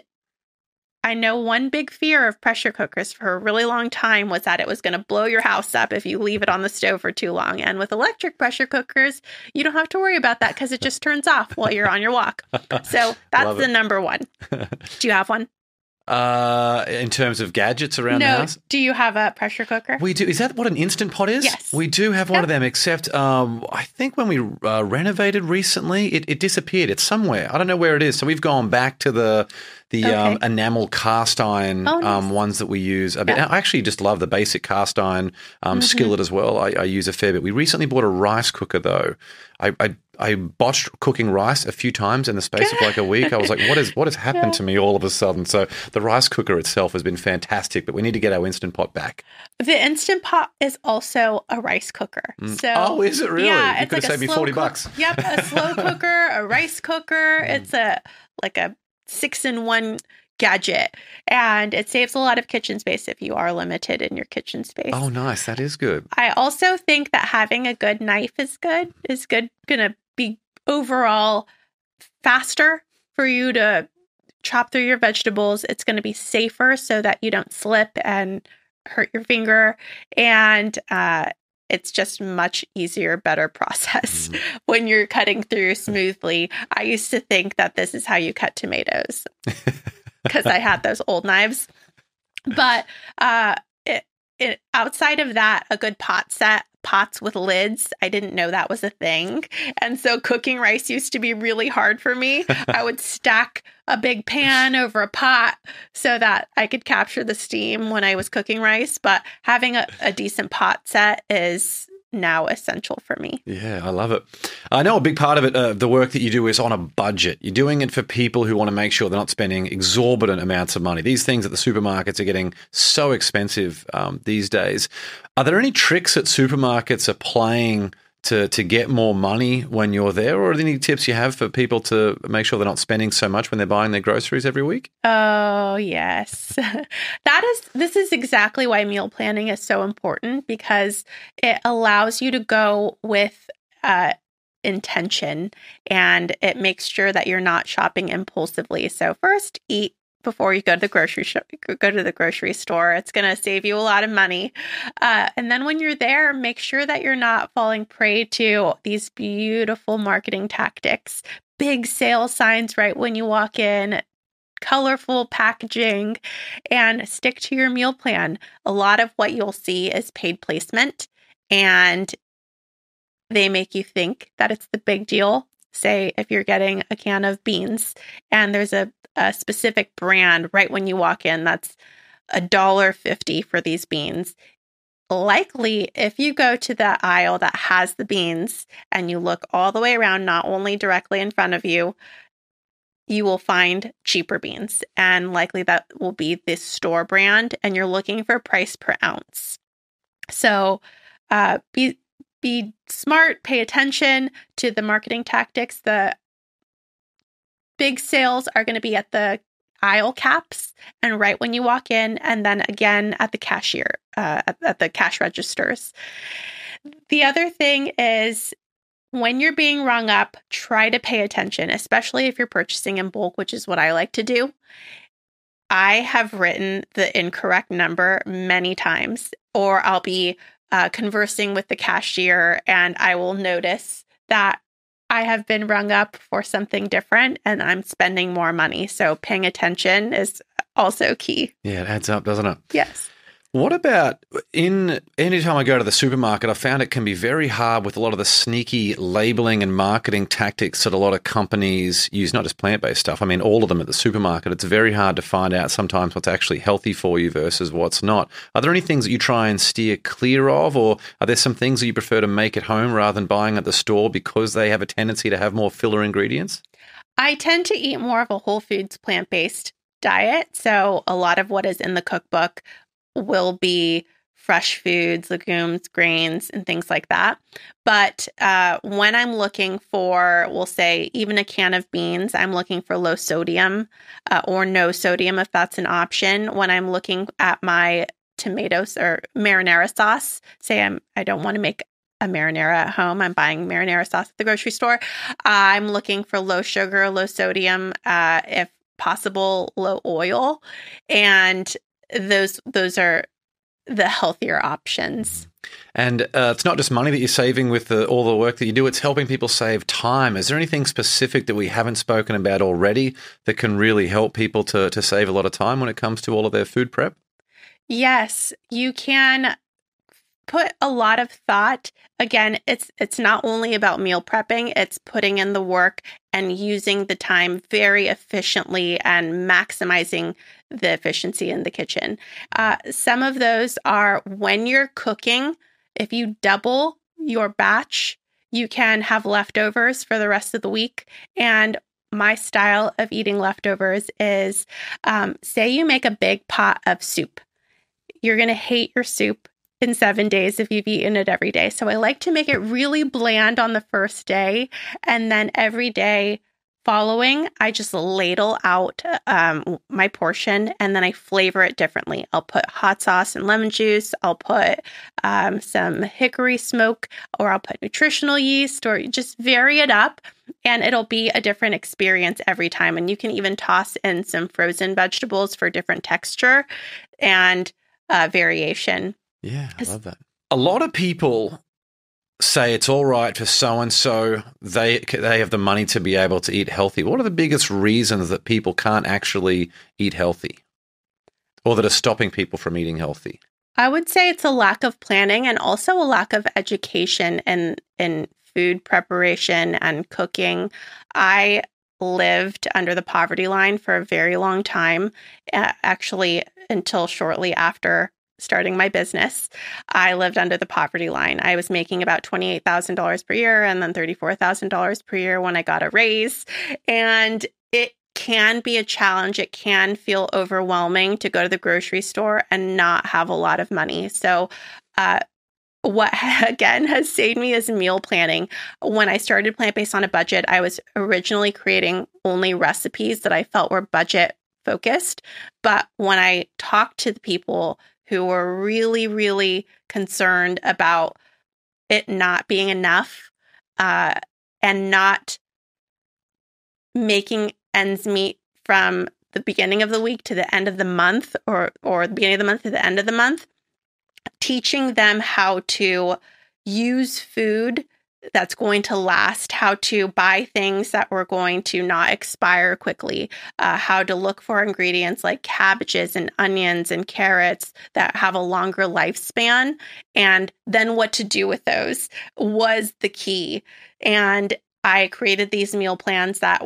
Speaker 1: I know one big fear of pressure cookers for a really long time was that it was going to blow your house up if you leave it on the stove for too long. And with electric pressure cookers, you don't have to worry about that because it just turns off while you're on your walk. So that's the number one. Do you have one?
Speaker 4: In terms of gadgets around the house?
Speaker 1: Do you have a pressure cooker?
Speaker 4: We do. Is that what an Instant Pot is?
Speaker 1: Yes.
Speaker 4: We do have one of them, except I think when we renovated recently, it disappeared. It's somewhere. I don't know where it is. So we've gone back to the enamel cast iron ones that we use a bit. I actually just love the basic cast iron skillet as well. I use a fair bit. We recently bought a rice cooker, though. I botched cooking rice a few times in the space of like a week. I was like, what has happened to me all of a sudden? So the rice cooker itself has been fantastic, but we need to get our Instant Pot back.
Speaker 1: The Instant Pot is also a rice cooker. So,
Speaker 4: is it really?
Speaker 1: Yeah,
Speaker 4: you could have saved me $40.
Speaker 1: Yep, a slow cooker, a rice cooker. It's a 6-in-1 gadget, and it saves a lot of kitchen space if you are limited in your kitchen space.
Speaker 4: Oh, nice. That is good.
Speaker 1: I also think that having a good knife is good. Gonna be overall faster for you to chop through your vegetables. It's going to be safer so that you don't slip and hurt your finger. And it's just much easier, better process when you're cutting through smoothly. I used to think that this is how you cut tomatoes because I had those old knives. But outside of that, a good pot set, pots with lids, I didn't know that was a thing. And so cooking rice used to be really hard for me. I would stack a big pan over a pot so that I could capture the steam when I was cooking rice. But having a decent pot set is now essential for me.
Speaker 4: Yeah, I love it. I know a big part of it, the work that you do is on a budget. You're doing it for people who want to make sure they're not spending exorbitant amounts of money. These things at the supermarkets are getting so expensive these days. Are there any tricks that supermarkets are playing to get more money when you're there, or are there any tips you have for people to make sure they're not spending so much when they're buying their groceries every week?
Speaker 1: Oh, yes. This is exactly why meal planning is so important, because it allows you to go with intention, and it makes sure that you're not shopping impulsively. So first, eat before you go to the grocery store. It's going to save you a lot of money. And then when you're there, make sure that you're not falling prey to these beautiful marketing tactics, big sale signs right when you walk in, colorful packaging, and stick to your meal plan. A lot of what you'll see is paid placement, and they make you think that it's the big deal. Say if you're getting a can of beans and there's a specific brand right when you walk in that's $1.50 for these beans. Likely, if you go to the aisle that has the beans and you look all the way around, not only directly in front of you, you will find cheaper beans. And likely that will be this store brand, and you're looking for price per ounce. So be smart, pay attention to the marketing tactics. The big sales are going to be at the aisle caps and right when you walk in, and then again at the cashier, at the cash registers. The other thing is, when you're being rung up, try to pay attention, especially if you're purchasing in bulk, which is what I like to do. I have written the incorrect number many times, or I'll be conversing with the cashier and I will notice that I have been rung up for something different and I'm spending more money. So paying attention is also key.
Speaker 4: Yeah, it adds up, doesn't it?
Speaker 1: Yes.
Speaker 4: What about anytime I go to the supermarket, I found it can be very hard with a lot of the sneaky labeling and marketing tactics that a lot of companies use, not just plant-based stuff. I mean, all of them at the supermarket. It's very hard to find out sometimes what's actually healthy for you versus what's not. Are there any things that you try and steer clear of, or are there some things that you prefer to make at home rather than buying at the store because they have a tendency to have more filler ingredients?
Speaker 1: I tend to eat more of a whole foods plant-based diet. So a lot of what is in the cookbook will be fresh foods, legumes, grains, and things like that. But when I'm looking for, we'll say, even a can of beans, I'm looking for low sodium or no sodium if that's an option. When I'm looking at my tomatoes or marinara sauce, say I don't want to make a marinara at home, I'm buying marinara sauce at the grocery store, I'm looking for low sugar, low sodium, if possible, low oil. And those are the healthier options.
Speaker 4: And it's not just money that you're saving with all the work that you do, it's helping people save time. Is there anything specific that we haven't spoken about already that can really help people to save a lot of time when it comes to all of their food prep?
Speaker 1: Yes, you can put a lot of thought. Again, it's not only about meal prepping, it's putting in the work and using the time very efficiently and maximizing the efficiency in the kitchen. Some of those are when you're cooking, if you double your batch, you can have leftovers for the rest of the week. And my style of eating leftovers is, say you make a big pot of soup. You're going to hate your soup in 7 days if you've eaten it every day. So I like to make it really bland on the first day. And then every day following, I just ladle out my portion and then I flavor it differently. I'll put hot sauce and lemon juice. I'll put some hickory smoke, or I'll put nutritional yeast, or just vary it up. And it'll be a different experience every time. And you can even toss in some frozen vegetables for different texture and variation.
Speaker 4: Yeah, I love that. A lot of people say it's all right for so-and-so, they have the money to be able to eat healthy. What are the biggest reasons that people can't actually eat healthy, or that are stopping people from eating healthy?
Speaker 1: I would say it's a lack of planning and also a lack of education in food preparation and cooking. I lived under the poverty line for a very long time, actually until shortly after starting my business, I lived under the poverty line. I was making about $28,000 per year and then $34,000 per year when I got a raise. And it can be a challenge. It can feel overwhelming to go to the grocery store and not have a lot of money. So, what again has saved me is meal planning. When I started Plant-Based on a Budget, I was originally creating only recipes that I felt were budget focused. But when I talked to the people who were really, really concerned about it not being enough and not making ends meet from the beginning of the week to the end of the month or the beginning of the month to the end of the month, teaching them how to use food that's going to last, how to buy things that were going to not expire quickly, how to look for ingredients like cabbages and onions and carrots that have a longer lifespan, and then what to do with those was the key. And I created these meal plans that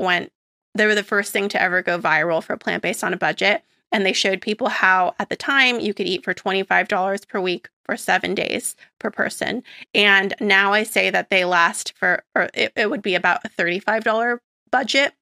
Speaker 1: they were the first thing to ever go viral for Plant-Based on a Budget. And they showed people how, at the time, you could eat for $25 per week for 7 days per person. And now I say that they last it would be about a $35 budget.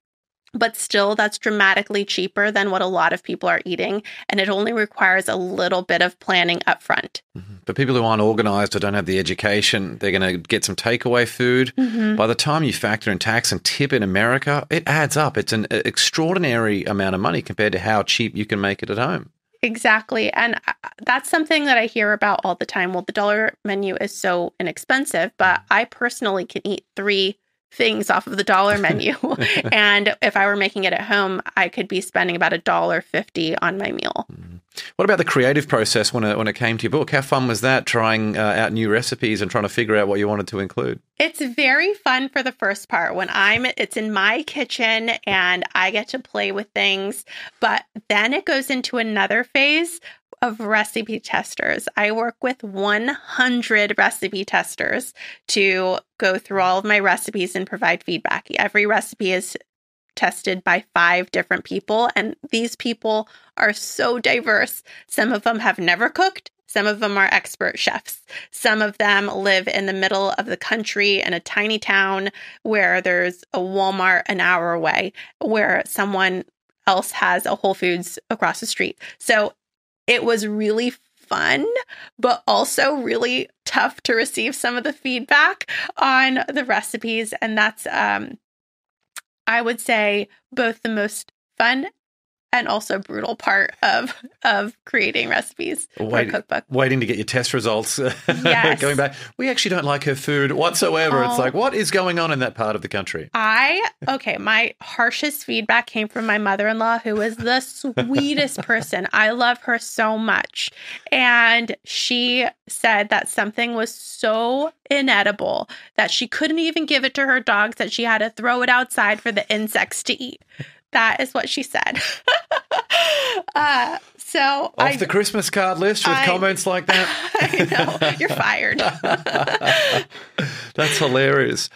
Speaker 1: But still, that's dramatically cheaper than what a lot of people are eating. And it only requires a little bit of planning upfront.
Speaker 4: Mm-hmm. But people who aren't organized or don't have the education, they're going to get some takeaway food. Mm-hmm. By the time you factor in tax and tip in America, it adds up. It's an extraordinary amount of money compared to how cheap you can make it at home.
Speaker 1: Exactly. And that's something that I hear about all the time. Well, the dollar menu is so inexpensive, but I personally can eat 3 things off of the dollar menu. And if I were making it at home, I could be spending about $1.50 on my meal.
Speaker 4: What about the creative process when it came to your book? How fun was that, trying out new recipes and trying to figure out what you wanted to include?
Speaker 1: It's very fun for the first part when it's in my kitchen and I get to play with things. But then it goes into another phase of recipe testers. I work with 100 recipe testers to go through all of my recipes and provide feedback. Every recipe is tested by 5 different people, and these people are so diverse. Some of them have never cooked. Some of them are expert chefs. Some of them live in the middle of the country in a tiny town where there's a Walmart an hour away, where someone else has a Whole Foods across the street. So it was really fun, but also really tough to receive some of the feedback on the recipes. And that's, I would say, both the most fun and also brutal part of creating recipes for a cookbook.
Speaker 4: Waiting to get your test results.
Speaker 1: Yes.
Speaker 4: Going back, we actually don't like her food whatsoever. It's like, what is going on in that part of the country?
Speaker 1: My harshest feedback came from my mother-in-law, who is the sweetest person. I love her so much. And she said that something was so inedible that she couldn't even give it to her dogs, that she had to throw it outside for the insects to eat. That is what she said. So
Speaker 4: off the Christmas card list with comments like that.
Speaker 1: I know. You're fired.
Speaker 4: That's hilarious.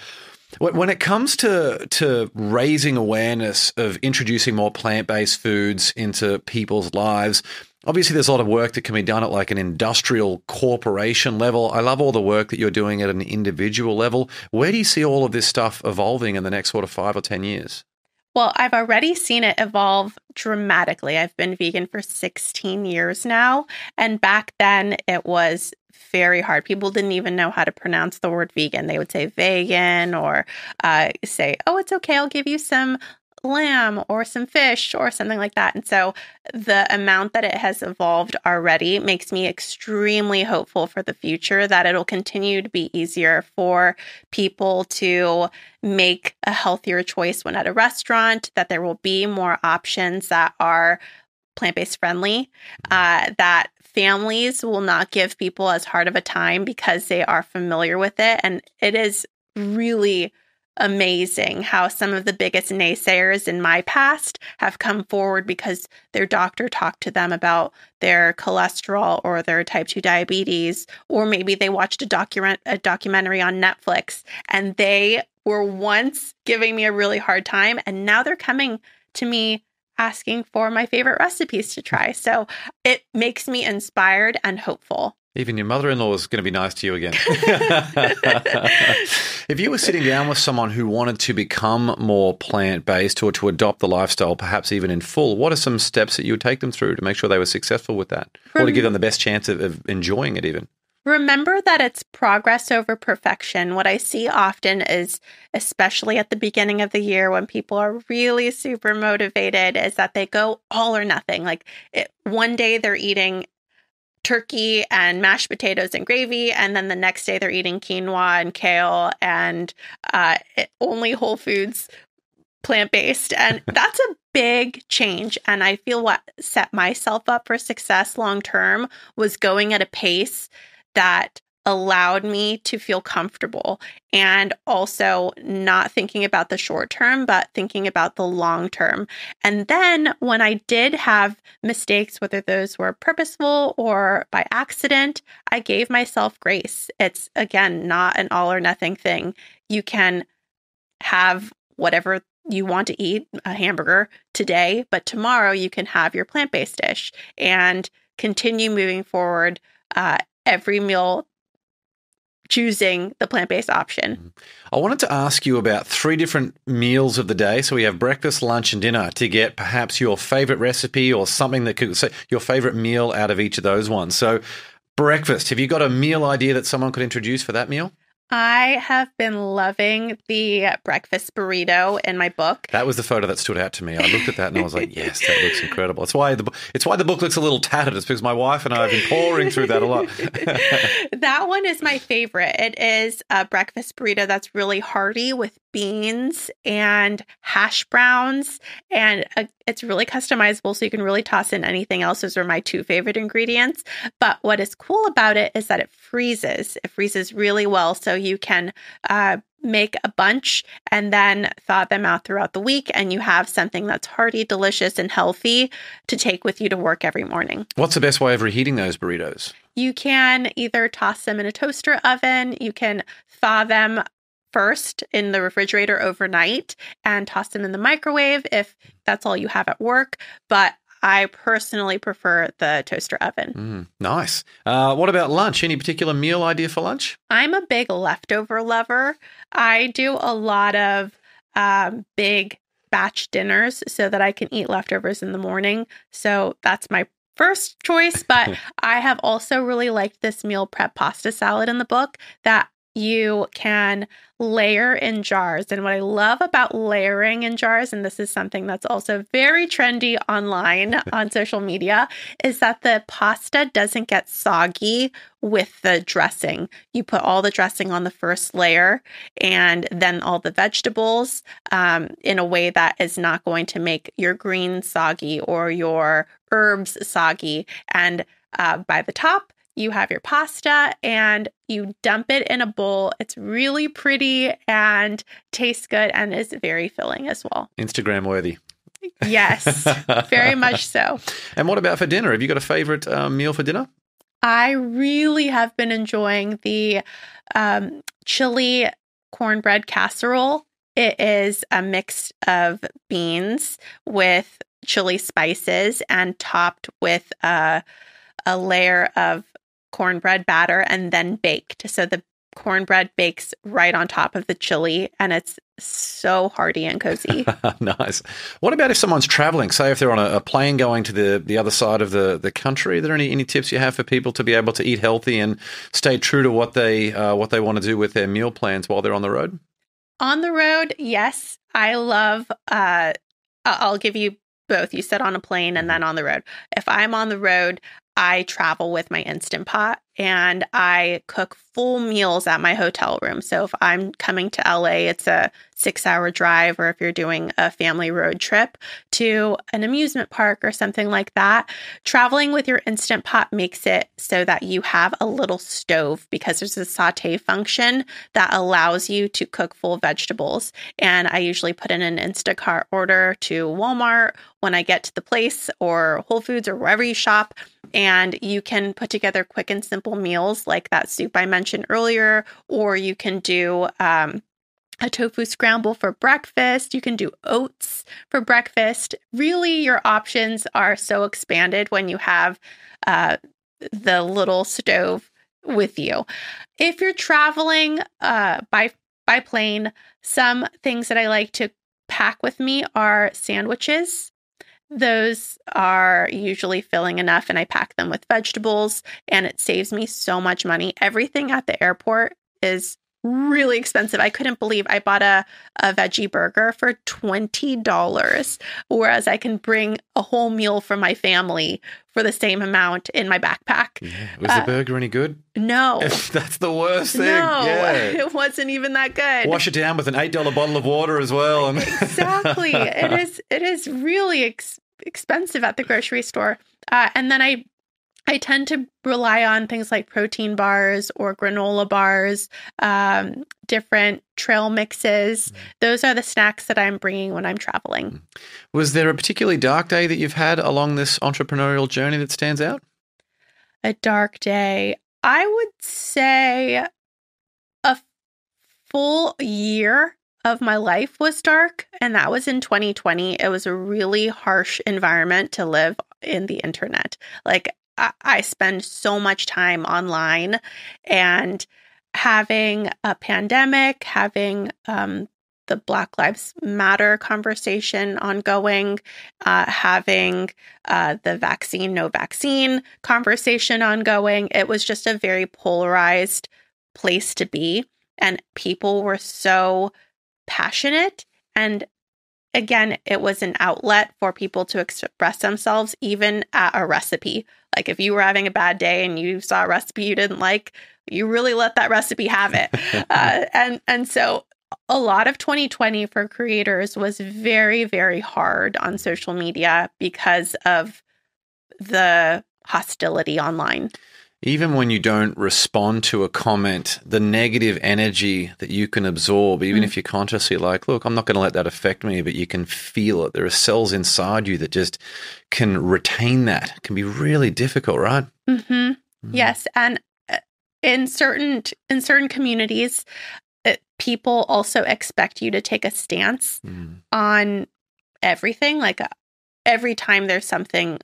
Speaker 4: When it comes to raising awareness of introducing more plant-based foods into people's lives, obviously there's a lot of work that can be done at like an industrial corporation level. I love all the work that you're doing at an individual level. Where do you see all of this stuff evolving in the next sort of 5 or 10 years?
Speaker 1: Well, I've already seen it evolve dramatically. I've been vegan for 16 years now. And back then it was very hard. People didn't even know how to pronounce the word vegan. They would say vegan or say, oh, it's okay, I'll give you some lamb or some fish or something like that. And so the amount that it has evolved already makes me extremely hopeful for the future, that it'll continue to be easier for people to make a healthier choice when at a restaurant, that there will be more options that are plant-based friendly, that families will not give people as hard of a time because they are familiar with it. And it is really amazing how some of the biggest naysayers in my past have come forward because their doctor talked to them about their cholesterol or their type 2 diabetes, or maybe they watched a documentary on Netflix and they were once giving me a really hard time, and now they're coming to me asking for my favorite recipes to try. So it makes me inspired and hopeful.
Speaker 4: Even your mother-in-law is going to be nice to you again. If you were sitting down with someone who wanted to become more plant-based or to adopt the lifestyle, perhaps even in full, what are some steps that you would take them through to make sure they were successful with that? Or to give them the best chance of enjoying it even?
Speaker 1: Remember that it's progress over perfection. What I see often is, especially at the beginning of the year when people are really super motivated, is that they go all or nothing. Like one day they're eating turkey and mashed potatoes and gravy, and then the next day they're eating quinoa and kale and only whole foods, plant-based. And that's a big change. And I feel what set myself up for success long-term was going at a pace that allowed me to feel comfortable and also not thinking about the short term, but thinking about the long term. And then when I did have mistakes, whether those were purposeful or by accident, I gave myself grace. It's, again, not an all or nothing thing. You can have whatever you want to eat, a hamburger today, but tomorrow you can have your plant-based dish and continue moving forward every meal choosing the plant-based option.
Speaker 4: I wanted to ask you about 3 different meals of the day. So we have breakfast, lunch, and dinner to get perhaps your favorite recipe or something that could say your favorite meal out of each of those ones. So breakfast, have you got a meal idea that someone could introduce for that meal?
Speaker 1: I have been loving the breakfast burrito in my book.
Speaker 4: That was the photo that stood out to me. I looked at that and I was like, yes, that looks incredible. It's why the book looks a little tattered. It's because my wife and I have been pouring through that a lot.
Speaker 1: That one is my favorite. It is a breakfast burrito that's really hearty with beans and hash browns, and it's really customizable, so you can really toss in anything else. Those are my 2 favorite ingredients. But what is cool about it is that it freezes. It freezes really well, so you can make a bunch and then thaw them out throughout the week, and you have something that's hearty, delicious, and healthy to take with you to work every morning.
Speaker 4: What's the best way of reheating those burritos?
Speaker 1: You can either toss them in a toaster oven, you can thaw them first in the refrigerator overnight and toss them in the microwave if that's all you have at work. But I personally prefer the toaster oven.
Speaker 4: Nice. What about lunch? Any particular meal idea for lunch?
Speaker 1: I'm a big leftover lover. I do a lot of big batch dinners so that I can eat leftovers in the morning. So that's my first choice. But I have also really liked this meal prep pasta salad in the book that you can layer in jars. And what I love about layering in jars, and this is something that's also very trendy online on social media, is that the pasta doesn't get soggy with the dressing. You put all the dressing on the first layer and then all the vegetables in a way that is not going to make your greens soggy or your herbs soggy. And by the top, you have your pasta and you dump it in a bowl. It's really pretty and tastes good and is very filling as well.
Speaker 4: Instagram worthy.
Speaker 1: Yes, very much so.
Speaker 4: And what about for dinner? Have you got a favorite meal for dinner?
Speaker 1: I really have been enjoying the chili cornbread casserole. It is a mix of beans with chili spices and topped with a layer of cornbread batter and then baked. So the cornbread bakes right on top of the chili and it's so hearty and cozy.
Speaker 4: Nice. What about if someone's traveling, say if they're on a plane going to the other side of the country? Are there any tips you have for people to be able to eat healthy and stay true to what they want to do with their meal plans while they're on the road?
Speaker 1: On the road, yes. I love, I'll give you both. You said on a plane and then on the road. If I'm on the road, I travel with my Instant Pot and I cook full meals at my hotel room. So if I'm coming to LA, it's a 6-hour drive, or if you're doing a family road trip to an amusement park or something like that, traveling with your Instant Pot makes it so that you have a little stove because there's a saute function that allows you to cook full vegetables. And I usually put in an Instacart order to Walmart when I get to the place, or Whole Foods, or wherever you shop. And you can put together quick and simple meals like that soup I mentioned earlier, or you can do a tofu scramble for breakfast. You can do oats for breakfast. Really, your options are so expanded when you have the little stove with you. If you're traveling by plane, some things that I like to pack with me are sandwiches. Those are usually filling enough, and I pack them with vegetables, and it saves me so much money. Everything at the airport is really expensive. I couldn't believe I bought a veggie burger for $20, whereas I can bring a whole meal for my family for the same amount in my backpack.
Speaker 4: Yeah. Was the burger any good?
Speaker 1: No.
Speaker 4: That's the worst thing.
Speaker 1: No,
Speaker 4: Yeah.
Speaker 1: it wasn't even that good.
Speaker 4: Wash it down with an $8 bottle of water as well.
Speaker 1: Exactly. It is really expensive at the grocery store. And then I tend to rely on things like protein bars or granola bars, different trail mixes. Those are the snacks that I'm bringing when I'm traveling.
Speaker 4: Was there a particularly dark day that you've had along this entrepreneurial journey that stands out?
Speaker 1: A dark day. I would say a full year of my life was dark, and that was in 2020. It was a really harsh environment to live in the internet. Like, I spend so much time online, and having a pandemic, having the Black Lives Matter conversation ongoing, having the vaccine, no vaccine conversation ongoing. It was just a very polarized place to be. And people were so passionate. And again, it was an outlet for people to express themselves, even at a recipe. Like if you were having a bad day and you saw a recipe you didn't like, you really let that recipe have it. And so a lot of 2020 for creators was very, very hard on social media because of the hostility online.
Speaker 4: Even when you don't respond to a comment, the negative energy that you can absorb, even if you're consciously like, look, I'm not going to let that affect me, but you can feel it. There are cells inside you that just can retain that. It can be really difficult, right?
Speaker 1: Yes. And in certain communities, people also expect you to take a stance on everything. Like every time there's something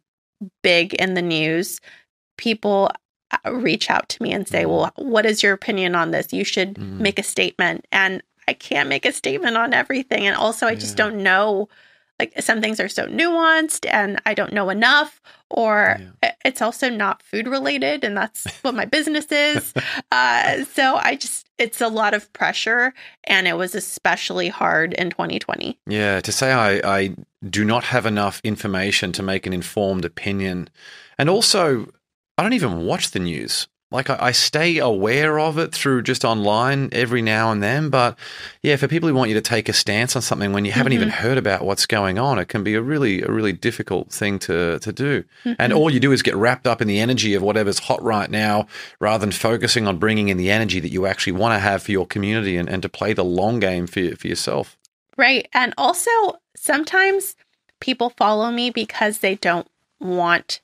Speaker 1: big in the news, people reach out to me and say, well, what is your opinion on this? You should make a statement. And I can't make a statement on everything. And also, I just don't know. Like some things are so nuanced and I don't know enough, or it's also not food related. And that's what my business is. So it's a lot of pressure. And it was especially hard in 2020.
Speaker 4: Yeah. To say I do not have enough information to make an informed opinion. And also, I don't even watch the news. Like I stay aware of it through just online every now and then. But yeah, for people who want you to take a stance on something when you haven't even heard about what's going on, it can be a really difficult thing to do. And all you do is get wrapped up in the energy of whatever's hot right now, rather than focusing on bringing in the energy that you actually want to have for your community and to play the long game for yourself.
Speaker 1: Right. And also sometimes people follow me because they don't want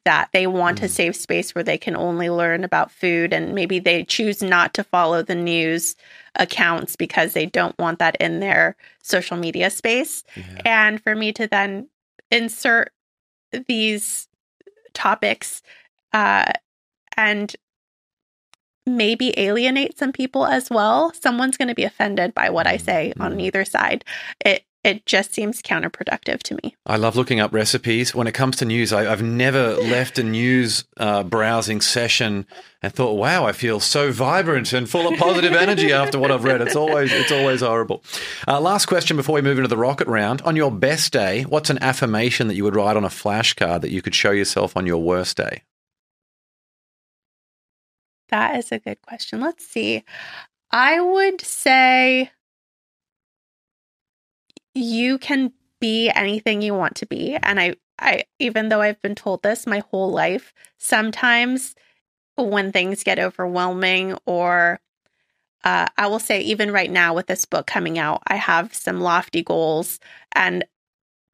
Speaker 1: that. They want a safe space where they can only learn about food, and maybe they choose not to follow the news accounts because they don't want that in their social media space. And for me to then insert these topics and maybe alienate some people as well, someone's going to be offended by what I say on either side. It just seems counterproductive to me.
Speaker 4: I love looking up recipes. When it comes to news, I've never left a news browsing session and thought, wow, I feel so vibrant and full of positive energy after what I've read. It's always horrible. Last question before we move into the rocket round. On your best day, what's an affirmation that you would write on a flashcard that you could show yourself on your worst day?
Speaker 1: That is a good question. Let's see. I would say you can be anything you want to be. And I even though I've been told this my whole life, sometimes when things get overwhelming, or I will say even right now with this book coming out, I have some lofty goals and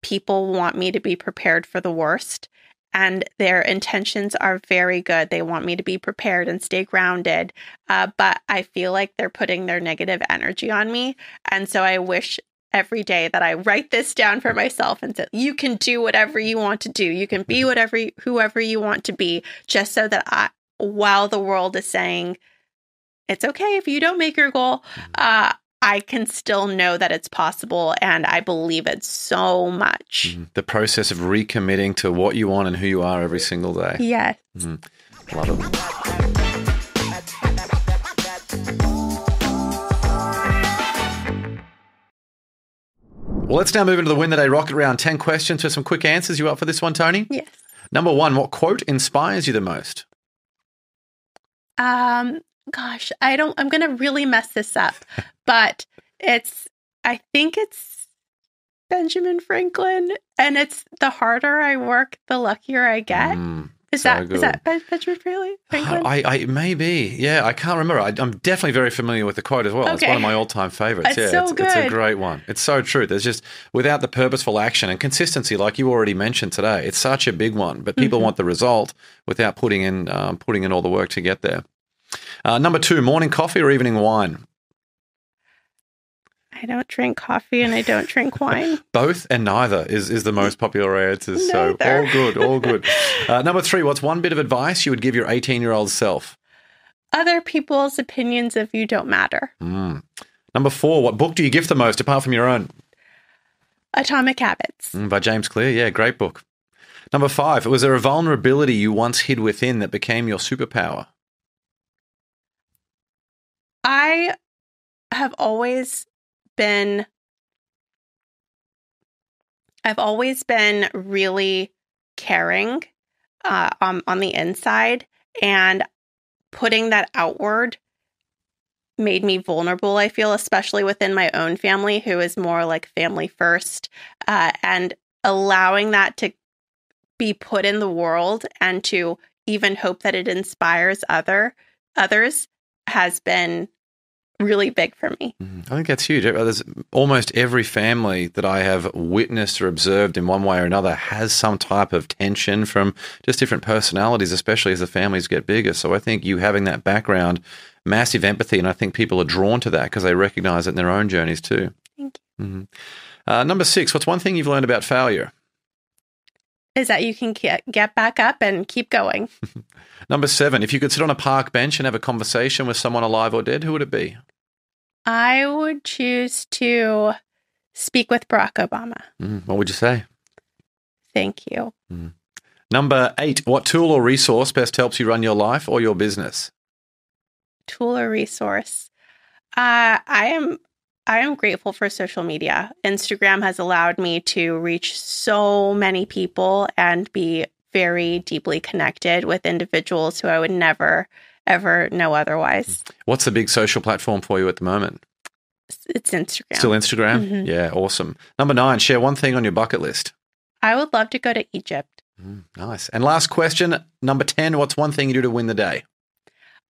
Speaker 1: people want me to be prepared for the worst. and their intentions are very good. They want me to be prepared and stay grounded. But I feel like they're putting their negative energy on me. And so I wish every day that I write this down for myself and say, you can do whatever you want to do. You can be whoever you want to be, just so that while the world is saying, it's okay if you don't make your goal, I can still know that it's possible, and I believe it so much.
Speaker 4: The process of recommitting to what you want and who you are every single day.
Speaker 1: Yes.
Speaker 4: Love it. Well, let's now move into the Win the Day Rocket Round. 10 questions for some quick answers. You up for this one, Toni?
Speaker 1: Yes.
Speaker 4: Number 1, what quote inspires you the most?
Speaker 1: Gosh, I'm going to really mess this up, but I think it's Benjamin Franklin, and it's the harder I work, the luckier I get. Is that Benjamin Franklin?
Speaker 4: I maybe. Yeah, I can't remember. I'm definitely very familiar with the quote as well. Okay. It's one of my all-time favorites.
Speaker 1: It's so good.
Speaker 4: It's a great one. It's so true. There's just, without the purposeful action and consistency, like you already mentioned today, it's such a big one. But people want the result without putting in all the work to get there. Number 2, morning coffee or evening wine?
Speaker 1: I don't drink coffee and I don't drink wine.
Speaker 4: Both and neither is the most popular answers. So all good. Number 3, what's one bit of advice you would give your 18-year-old self?
Speaker 1: Other people's opinions of you don't matter.
Speaker 4: Number 4, what book do you gift the most apart from your own?
Speaker 1: Atomic Habits.
Speaker 4: By James Clear. Yeah, great book. Number 5, was there a vulnerability you once hid within that became your superpower?
Speaker 1: I have always been really caring on the inside, and putting that outward made me vulnerable, I feel, especially within my own family, who is more like family first, and allowing that to be put in the world and to even hope that it inspires others has been really big for me.
Speaker 4: I think that's huge. There's almost every family that I have witnessed or observed in one way or another has some type of tension from just different personalities, especially as the families get bigger. So I think you having that background, massive empathy, and I think people are drawn to that because they recognize it in their own journeys too.
Speaker 1: Thank
Speaker 4: you. Number 6, what's one thing you've learned about failure?
Speaker 1: Is that you can get back up and keep going.
Speaker 4: Number 7, if you could sit on a park bench and have a conversation with someone alive or dead, who would it be?
Speaker 1: I would choose to speak with Barack Obama.
Speaker 4: What would you say?
Speaker 1: Thank you.
Speaker 4: Number 8, what tool or resource best helps you run your life or your business?
Speaker 1: Tool or resource? I am grateful for social media. Instagram has allowed me to reach so many people and be very deeply connected with individuals who I would never, ever know otherwise.
Speaker 4: What's the big social platform for you at the moment?
Speaker 1: It's Instagram.
Speaker 4: Still Instagram? Yeah, awesome. Number 9, share one thing on your bucket list.
Speaker 1: I would love to go to Egypt.
Speaker 4: Nice. And last question, number 10, what's one thing you do to win the day?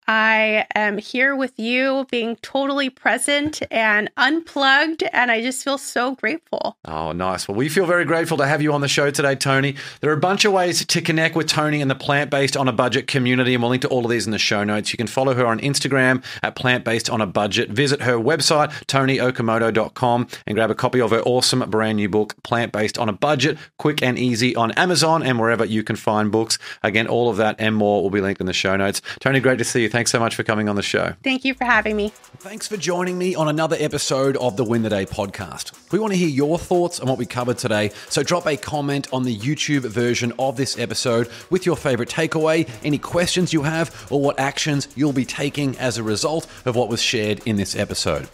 Speaker 1: I am here with you, being totally present and unplugged, and I just feel so grateful.
Speaker 4: Oh, nice. Well, we feel very grateful to have you on the show today, Toni. There are a bunch of ways to connect with Toni and the Plant-Based on a Budget community, and we'll link to all of these in the show notes. You can follow her on Instagram at Plant-Based on a Budget. Visit her website, ToniOkamoto.com, and grab a copy of her awesome brand new book, Plant-Based on a Budget, quick and easy on Amazon and wherever you can find books. Again, all of that and more will be linked in the show notes. Toni, great to see you. Thanks so much for coming on the show.
Speaker 1: Thank you for having me.
Speaker 4: Thanks for joining me on another episode of the Win the Day podcast. We want to hear your thoughts on what we covered today, so drop a comment on the YouTube version of this episode with your favorite takeaway, any questions you have, or what actions you'll be taking as a result of what was shared in this episode.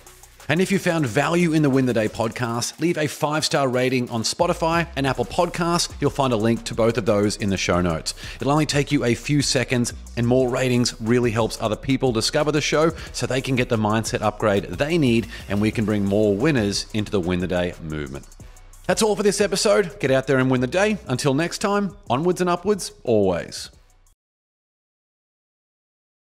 Speaker 4: And if you found value in the Win the Day podcast, leave a 5-star rating on Spotify and Apple Podcasts. You'll find a link to both of those in the show notes. It'll only take you a few seconds, and more ratings really helps other people discover the show so they can get the mindset upgrade they need, and we can bring more winners into the Win the Day movement. That's all for this episode. Get out there and win the day. Until next time, onwards and upwards, always.